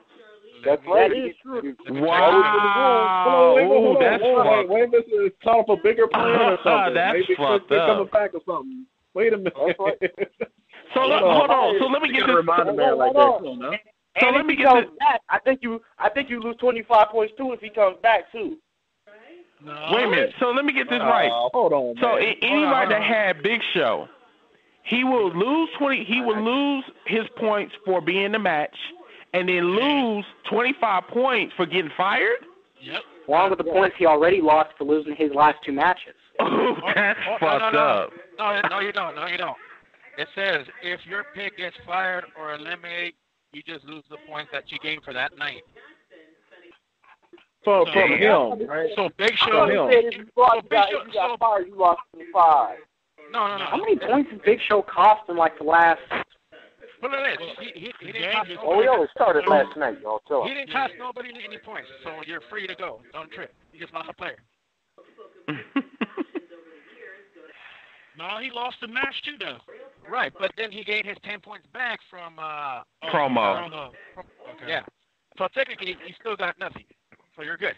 that's right. That is true. Wow. Ooh, that's fucked. Wait, this is call for bigger plan or something. That's Maybe fucked they're coming up. back or something. Wait a minute. So hold on. So let me get this. Remind a man like that. Come on now. So And let if me he get comes this. back, I think you lose 25 points too if he comes back too. No. Wait a minute. So let me get this right. Hold on, So man. anybody that had Big Show, he will lose 20. He will lose his points for being in the match, and then lose 25 points for getting fired. Yep. Along with the points he already lost for losing his last two matches. Oh, that's fucked up. No, you don't. No, you don't. It says if your pick gets fired or eliminated, you just lose the points that you gained for that night. From him, right? So Big I Show. thought he said if you got fired, you lost 25. No. How many points did Big Show cost in like the last? Put it this. He didn't cost Oh, we only started last night, y'all. Chill He out. didn't cost nobody any points, so you're free to go. Don't trip. You just lost a player. No, he lost the match too, though. Right, but then he gained his 10 points back from Promo. Okay. Yeah. So technically, he still got nothing. So you're good.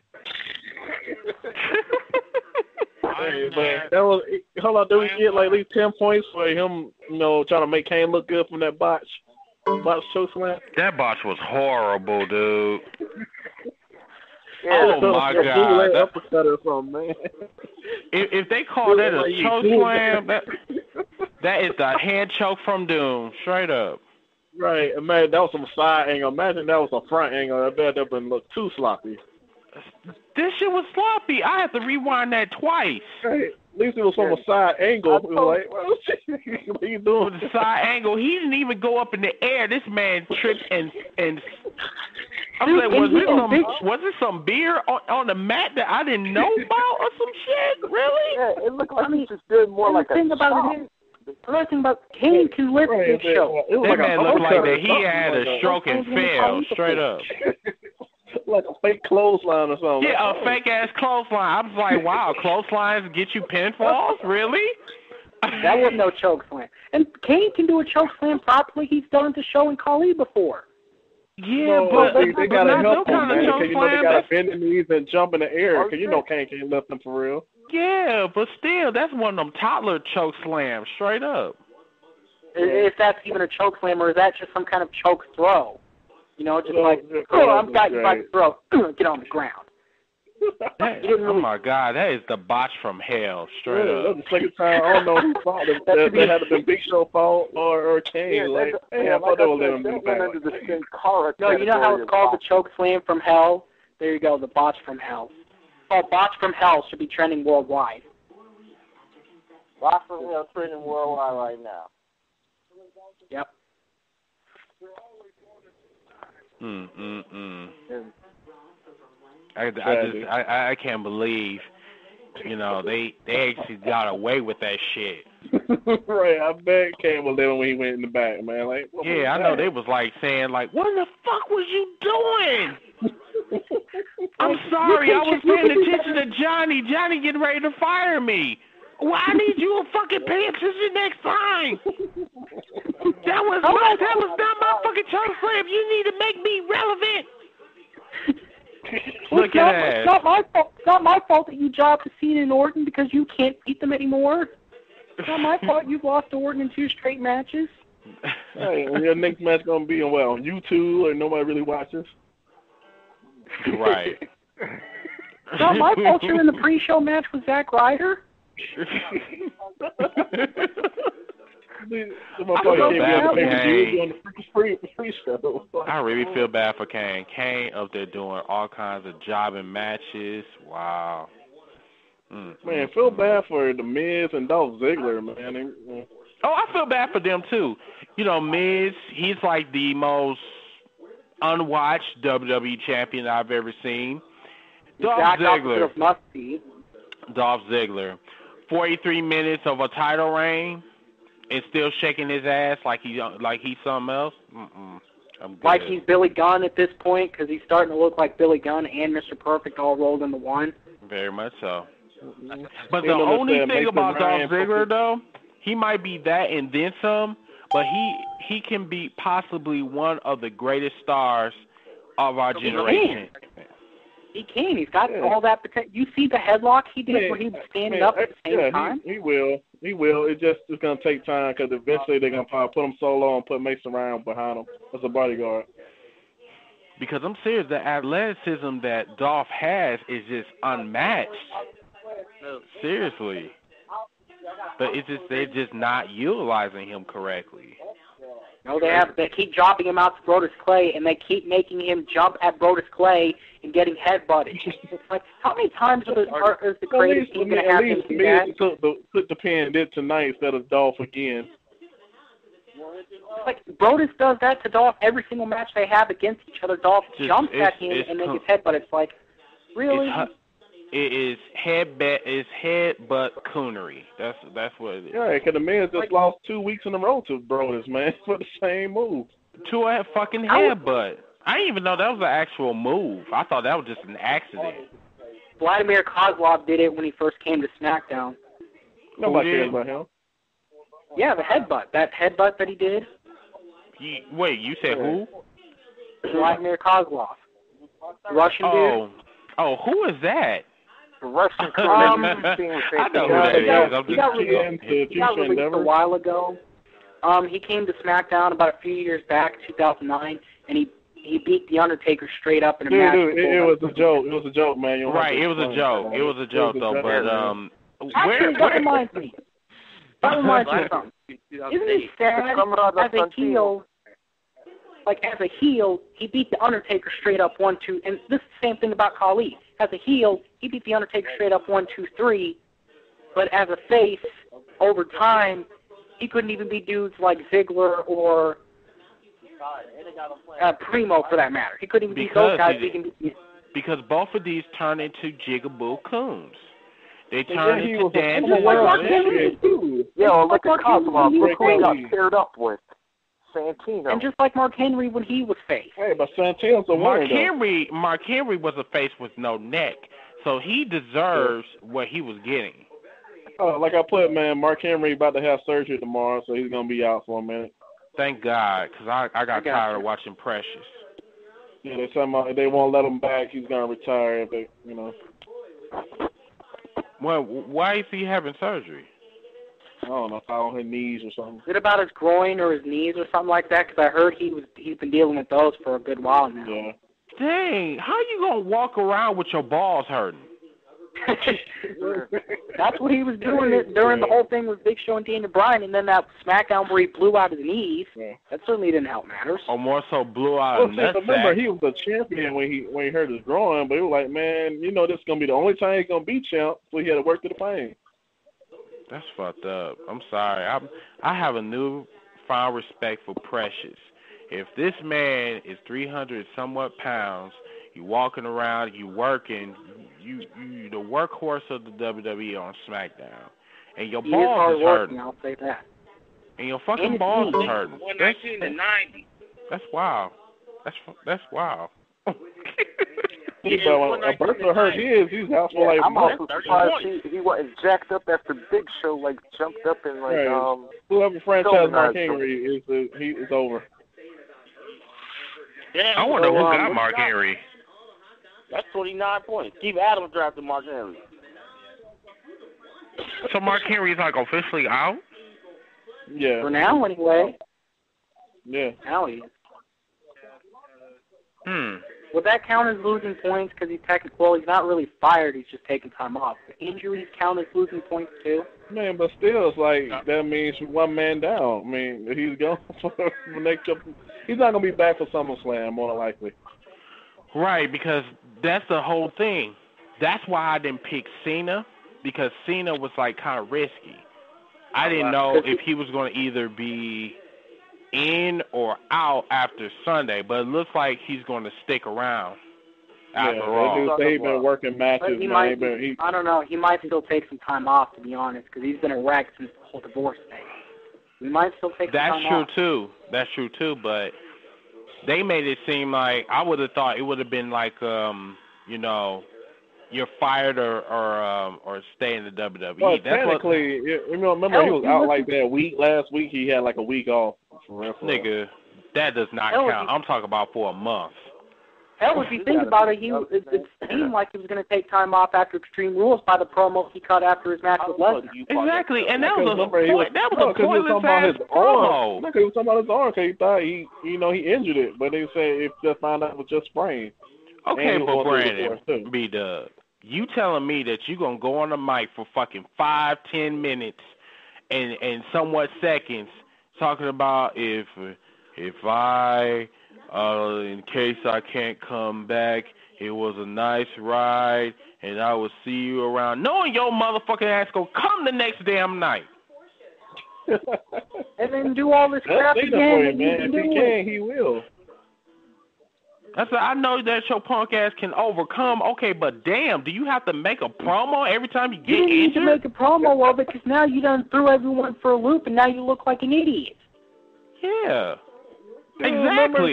Hey, but that was hold on. Did we get like at least 10 points for him? Trying to make Kane look good from that botch choke slam. That botch was horrible, dude. Yeah, Oh my god! Uppercut or something, man. If they call that a choke slam, That is the head choke from Doom, straight up. Right, man, that was some side angle. Imagine that was a front angle. I bet that would look too sloppy. This shit was sloppy. I had to rewind that twice. Right. At least it was from a side angle. It was like, what are you doing? With the side angle, he didn't even go up in the air. This man tripped and I was like, was it some beer on the mat that I didn't know about or some shit? Really? Yeah, it looked like he just did more like a thing about it is, another thing about Kane can lift Big Show. That man looked like that he had a stroke and fell straight up. Like a fake clothesline or something. Yeah, a fake ass clothesline. I was like, wow, clotheslines get you pinfalls? Really? That was no choke slam. And Kane can do a choke slam properly. He's done it to Show and Khali before. Yeah, but they gotta help him, man. Because they gotta bend the knees and jump in the air. Because Kane can't lift them for real. Yeah, but still, that's one of them toddler choke slams, straight up. If that's even a choke slam, or is that just some kind of choke throw? Just I've got you by the throat. Get on the ground. Oh my God, that is the botch from hell, straight up. That's the second time. I don't know who thought that had to be Big Show fault or Kane. I thought they were letting him do that. No, you know how it's called the choke slam from hell? There you go, the botch from hell. Oh, botch from hell should be trending worldwide. Botch from hell trending worldwide right now. Yep. I can't believe, they actually got away with that shit. Right, I bet Kane was living when he went in the back, man. Like, yeah, I know they was like saying like, what the fuck was you doing? I'm sorry, I was paying attention to Johnny. Johnny getting ready to fire me. Well, I need you to fucking pay attention next time. That was not my fucking choke slam. You need to make me relevant. Look at that. It's not my fault. It's not my fault that you jobbed to Cena and Orton because you can't beat them anymore. It's not my fault you've lost to Orton in 2 straight matches. Hey, your next match gonna be on YouTube or nobody really watches. Right. It's not my fault you're in the pre-show match with Zack Ryder. I really feel bad for Kane. Kane up there doing all kinds of jobbing matches. Wow. Man, feel bad for the Miz and Dolph Ziggler, man. Oh, I feel bad for them too. Miz, he's like the most unwatched WWE champion I've ever seen. Dolph Ziggler. 43 minutes of a title reign and still shaking his ass like he's something else. I'm good. Like he's Billy Gunn at this point because he's starting to look like Billy Gunn and Mr. Perfect all rolled into one. Very much so. But the only thing about Dolph Ziggler, though, he might be that and then some, but he can be possibly one of the greatest stars of our generation. He can. He's got all that potential. You see the headlock he did where he was standing up at the same time? He will. It's going to take time because eventually they're going to probably put him solo and put Mason Ryan behind him as a bodyguard. Because I'm serious, the athleticism that Dolph has is just unmatched. Seriously. But they're just not utilizing him correctly. No, they keep dropping him out to Brodus Clay, and they keep making him jump at Brodus Clay and getting headbutted. It's like, how many times is the greatest team going to have him do that? Put the pin did tonight instead of Dolph again. It's like Brodus does that to Dolph every single match they have against each other. Dolph jumps at him and then gets headbutted. It's like, really? It is headbutt coonery. That's what it is. Yeah, because the man just lost 2 weeks in a row to Brodus, man, for the same move. To a fucking headbutt. I didn't even know that was an actual move. I thought that was just an accident. Vladimir Kozlov did it when he first came to SmackDown. Nobody cares about him. Yeah, the headbutt. That headbutt that he did. Wait, you said who? Vladimir Kozlov. Russian dude. Oh, who is that? The Russian I know who that is. He got released a while ago. He came to SmackDown about a few years back, 2009, and he beat The Undertaker straight up in a match. Dude, it was a joke. It was a joke, man. Right, it was a joke. It was a joke, though. But actually, that reminds me. That reminds me of something. in Isn't 2008. it sad as a heel? Like as a heel, he beat the Undertaker straight up 1, 2, and this is the same thing about Khali. As a heel, he beat the Undertaker straight up 1, 2, 3, but as a face, over time, he couldn't even beat dudes like Ziggler or Primo for that matter. He couldn't even beat those guys. Because both of these turn into jigaboo coons. They turn into and dancing. just like Mark Henry, look at Cosmo. Look who he got paired up with. Santino. And just like Mark Henry when he was face. Hey, but Santino's a winner, Mark Henry was a face with no neck, so he deserves what he was getting. Like I put, man, Mark Henry about to have surgery tomorrow, so he's gonna be out for a minute. Thank God, because I got tired of watching Precious. Yeah, they won't let him back. He's gonna retire, but Well, why is he having surgery? I don't know, on his knees or something. Is it about his groin or his knees or something like that? Because I heard he's been dealing with those for a good while now. Yeah. Dang, how you gonna walk around with your balls hurting? That's what he was doing during the whole thing with Big Show and Daniel Bryan, and then that SmackDown where he blew out his knees. Yeah. That certainly didn't help matters. Or more so blew out his nutsack. Remember, he was a champion when he hurt his groin, but he was like, man, this is gonna be the only time he's gonna be champ, so he had to work to the pain. That's fucked up. I'm sorry. I have a newfound respect for Precious. If this man is 300 somewhat pounds, you walking around, you working, you the workhorse of the WWE on SmackDown, and your balls is hurting. I'll say that. And your fucking balls is hurting. 119 to 90. That's wild. That's wild. Alberto hurt he's out for like I'm also surprised he wasn't jacked up after Big Show jumped up and whoever franchise Mark Henry is over. Yeah, I wonder who got Mark Henry. That's 29 points. Steve Adams drafted Mark Henry. So Mark Henry's like officially out? Yeah. For now, anyway. Yeah. Now he is. Would that count as losing points? Because he's not really fired. He's just taking time off. Injuries count as losing points too. Man, but still, it's like that means one man down. I mean, he's gone for the next couple. He's not gonna be back for SummerSlam, more than likely. Right, because that's the whole thing. That's why I didn't pick Cena, because Cena was like kind of risky. I didn't know if he was going to either be in or out after Sunday, but it looks like he's going to stick around after all. They've been working matches. I don't know. He might still take some time off, to be honest, because he's been a wreck since the whole divorce thing. We might still take some time off. That's true too, but they made it seem like I would have thought it would have been like you're fired or stay in the WWE. Well, technically, remember he was out like that last week. He had like a week off. Nigga, that does not count. I'm talking about for a month. Hell, if you think about it, it seemed like he was going to take time off after Extreme Rules by the promo he cut after his match with Lesnar. Exactly, and that was a pointless ass promo. He was talking about his arm because he thought he injured it, but they said it just found out it was just sprained. Okay, but Brandon, B-Dub, you telling me that you're going to go on the mic for fucking 5-10 minutes and somewhat seconds talking about if I, in case I can't come back, it was a nice ride and I will see you around, knowing your motherfucking ass go come the next damn night. And then do all this crap again. If he can, he will. I know that your punk ass can overcome. Okay, but damn, do you have to make a promo every time you get injured? You need to make a promo of it because now you done threw everyone for a loop and now you look like an idiot. Yeah. Exactly. Remember the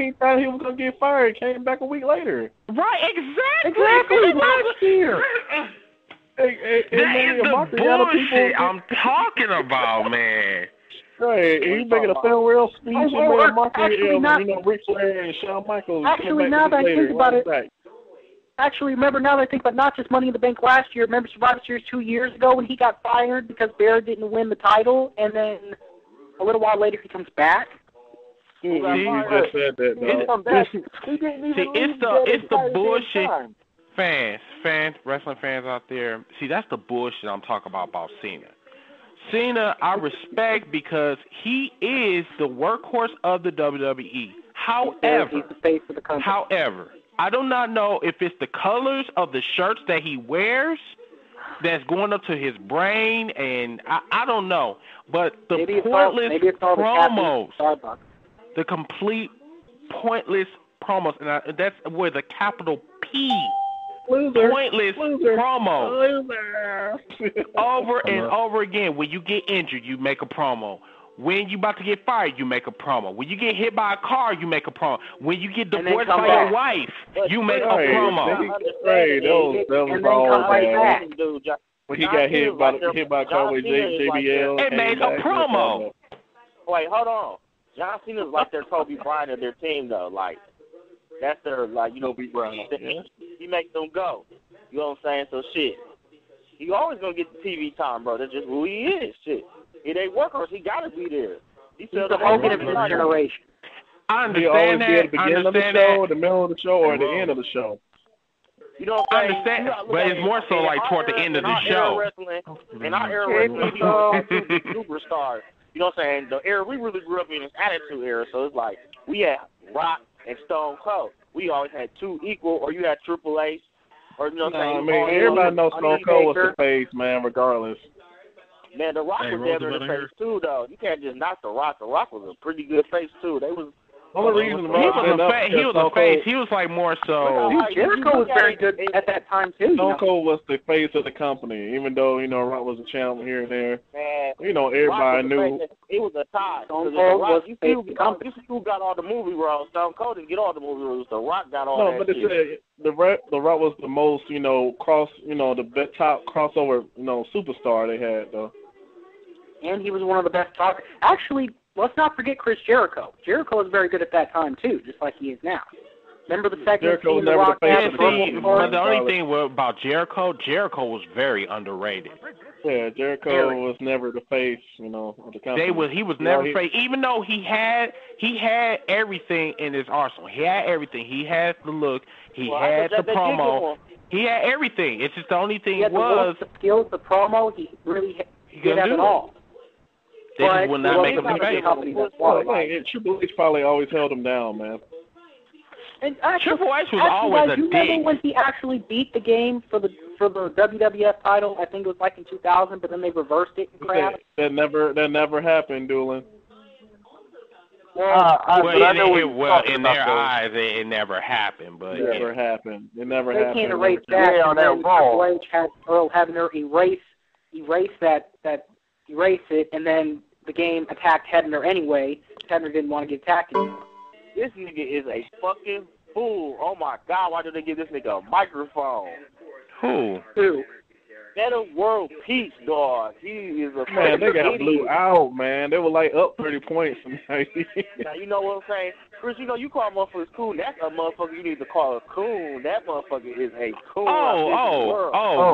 he thought he was going to get fired, came back a week later. Right, exactly. Last year. That is the bullshit I'm talking about, man. Right, he's making a farewell speech and mocking Ric Flair and Shawn Michaels. Actually, now that I think about it, remember now that I think about not just Money in the Bank last year, remember Survivor Series 2 years ago when he got fired because Bear didn't win the title, and then a little while later he comes back? You just said that, it's the bullshit. Fans, wrestling fans out there, see, that's the bullshit I'm talking about Cena. Cena, I respect because he is the workhorse of the WWE. However, he's the face of the company. However, I do not know if it's the colors of the shirts that he wears that's going up to his brain, and I don't know. But the pointless promos, the complete pointless promos, and that's where the capital P. Pointless promo. Over and over again. When you get injured, you make a promo. When you about to get fired, you make a promo. When you get hit by a car, you make a promo. When you get divorced by your wife, you make a promo. That was all bad. When he got hit by a car with JBL. It made a promo. Wait, hold on. John Cena's like their Kobe Bryant of their team, though. Like, that's their, like, you know, he makes them go. You know what I'm saying? So, shit. He always going to get the TV time, bro. That's just who he is, shit. It ain't workers. He got to be there. He's the Hogan of his generation. I understand that. At the beginning of the show, the middle of the show, or the end of the show. You know what I'm saying? I understand, but it's more so like toward the end of the show. In our era wrestling, he was superstars. You know what I'm saying? The era we really grew up in is Attitude Era, so it's like we had Rock and Stone Cold. We always had two equal, or you had Triple H, or you know what I'm saying? I mean, everybody knows Stone Cold was the face, man, regardless. Man, The Rock was never in the face too, though. You can't just knock The Rock. The Rock was a pretty good face too. They was. He was a face. He was like more so. Jericho was very good at that time too. Stone Cold was the face of the company, even though Rock was a champ here and there. Man, everybody knew. It was a tie. Stone Cold was the face of the company. You got all the movie roles. Stone Cold didn't get all the movie roles. The Rock got all that. No, but the Rock was the most the top crossover superstar they had though. And he was one of the best talkers. Actually, let's not forget Chris Jericho. Jericho was very good at that time, too, just like he is now. Remember the second Jericho The Rock had but the only thing about Jericho was very underrated. Yeah, Jericho was never the face, of the company. He was never face, even though he had everything in his arsenal. He had everything. He had the look. He had the promo. He had everything. It's just the only thing was the skills, the promo. He really did have it all. They just would not make him the face. Triple H probably always held him down, man. And Triple H was always a dick. Remember when he actually beat the game for the WWF title? I think it was like in 2000, but then they reversed it and crap. That never happened, Doolin. In their eyes, it never happened. But it never happened. It never they happened. They can't erase that. And then Triple H had Earl Hebner erase it, and then the game attacked Hebner anyway. Hebner didn't want to get attacked anymore. This nigga is a fucking fool. Oh my God, why did they give this nigga a microphone? Who? Better World Peace, dog. He is a man. They got blew out, man. They were like up 30 points tonight. Now you know what I'm saying, Chris. You call motherfuckers coon. That's a motherfucker you need to call a coon. That motherfucker is a coon.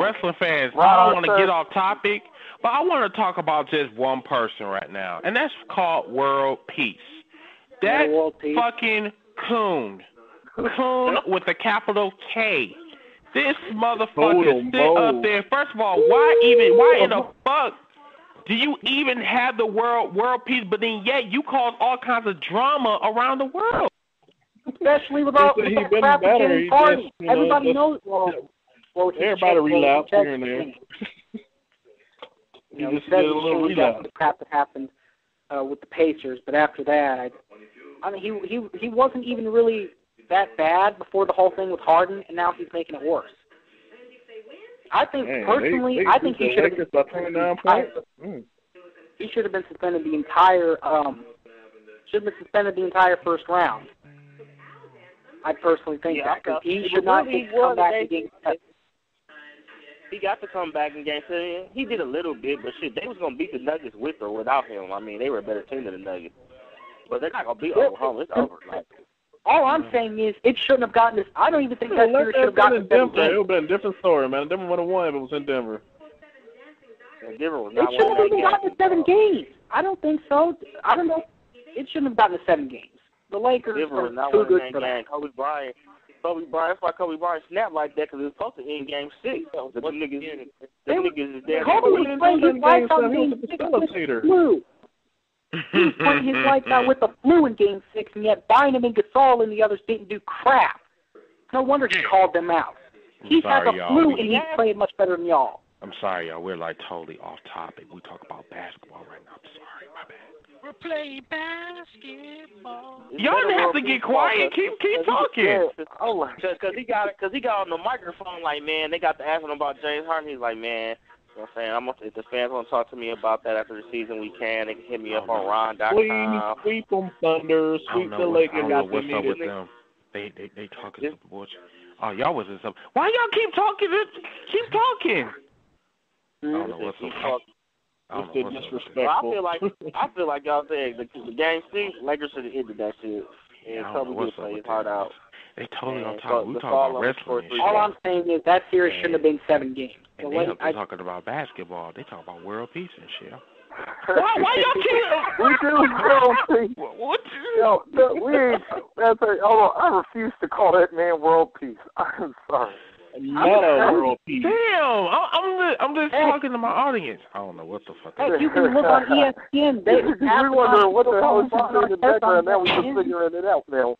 Wrestling fans. I don't want to get off topic, but I want to talk about just one person right now, and that's called World Peace. That fucking coon with a capital K. This motherfucker sit up there. First of all, why in the fuck do you even have the world peace? But then yet you cause all kinds of drama around the world. Especially with all that crap against party. Everybody knows. Everybody relapsed here and there. He just did a little relapse. The crap that happened with the Pacers, but after that, I mean, he wasn't even really that bad before the whole thing with Harden, and now he's making it worse. I think personally, I think he should have been suspended. He should have been suspended the entire. First round. I personally think that because he should not come back in game 7. He got to come back in game 7. He did a little bit, but shit, they was gonna beat the Nuggets with or without him. I mean, they were a better team than the Nuggets, but they're not gonna beat Oklahoma. It's over. Like, all I'm saying is it shouldn't have gotten this. I don't even think that series should have gotten Denver. It would have been a different story, man. Denver would have won if it was in Denver. Yeah, Denver was not it shouldn't have even gotten to 7 games. I don't think so. I don't know. It shouldn't have gotten to 7 games. The Lakers Denver are was not too good that for game. that. Kobe Bryant Kobe Bryant. That's why Kobe Bryant snapped like that, because it was supposed to end Game 6. The niggas is there. Kobe was playing his lights out in Game 6 with the flu. He was playing his lights out with the flu in Game 6, and yet Bynum and Gasol and the others didn't do crap. No wonder he called them out. He's had the flu, and he's playing much better than y'all. I'm sorry, y'all. We're like totally off topic. We talk about basketball right now. I'm sorry, my bad. We're playing basketball. Y'all didn't have to get quiet. Keep talking. Oh, because he got on the microphone like, man, they got to ask him about James Harden. He's like, man, you know what I'm saying? If the fans want to talk to me about that after the season, we can. They can hit me up on Ron.com. Please sweep them Thunder, sweep the Lakers. I don't know what's up with them. They talking some bullshit. Oh, y'all was in some. Why y'all keep talking? Keep talking. I don't know what's up. It's Well, disrespectful. I feel like y'all said the Game 6, Lakers should have ended that shit. And Kobe did play his heart out. They totally on top. We talking about wrestling. All I'm saying is that series shouldn't have been 7 games. And they talking about basketball. They talking about world peace and shit. Why y'all keep? We do world peace. What? No, we ain't. Hold on. I refuse to call that man world peace. I'm sorry. Meta world peace. Damn, I'm just talking to my audience. I don't know what the fuck. Hey, you can look on ESPN. We wondering what the hell is happening in the background. Now we're just figuring it out now.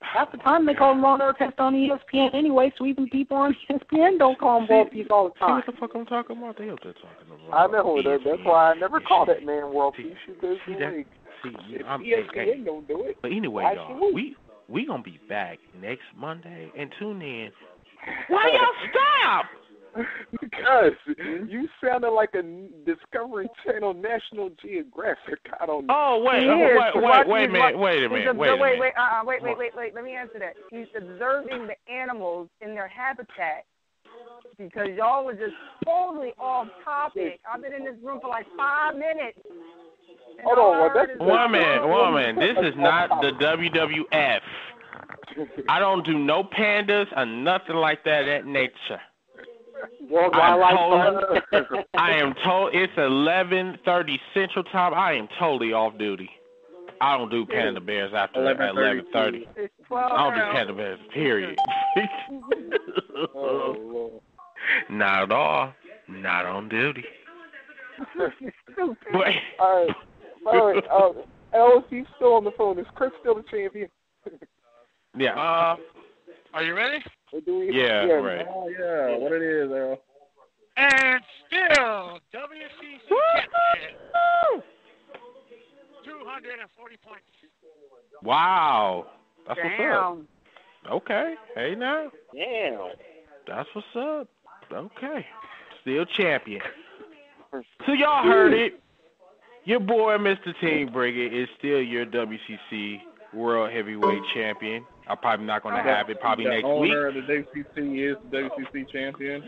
Half the time they call him Ron Artest on ESPN anyway, so even people on ESPN don't call him world peace all the time. See what the fuck I'm talking about? They up there talking about. I know that. That's why I never call that man world peace. ESPN don't do it. But anyway, y'all, we gonna be back next Monday and tune in. Why y'all stop? Because you sounded like a Discovery Channel, National Geographic. I don't know. Oh, wait a minute. Wait. Let me answer that. He's observing the animals in their habitat because y'all were just totally off topic. I've been in this room for like 5 minutes. Hold on. One minute. This is not the WWF. I don't do no pandas or nothing like that nature. I am told it's 11:30 Central Time. I am totally off duty. I don't do panda bears after 11:30. I don't do panda bears. Period. Not at all. Not on duty. Wait. All right. LSU's still on the phone. Is Chris still the champion? Yeah. Are you ready? Yeah, right. Oh, yeah. What it is, Earl? And still, WCC champion. 240 points. Wow. That's Damn. what's up. Okay. Hey, now. Damn. That's what's up. Okay. Still champion. So y'all heard it. Your boy, Mr. Team Brigger, is still your WCC World Heavyweight Champion. I'm probably not going to have it probably next week. The owner of the WCC is the WCC champion.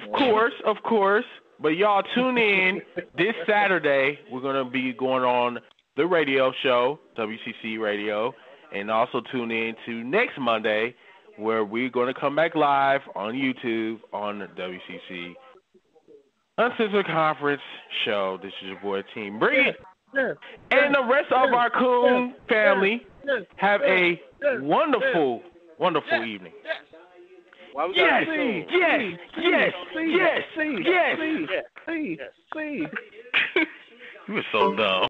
Of course. But y'all tune in this Saturday. We're going to be going on the radio show, WCC Radio, and also tune in to next Monday where we're going to come back live on YouTube on the WCC Uncensored Conference show. This is your boy, Team Brigger. And the rest of our Coon family have a wonderful, wonderful evening. Yes. You were so dumb.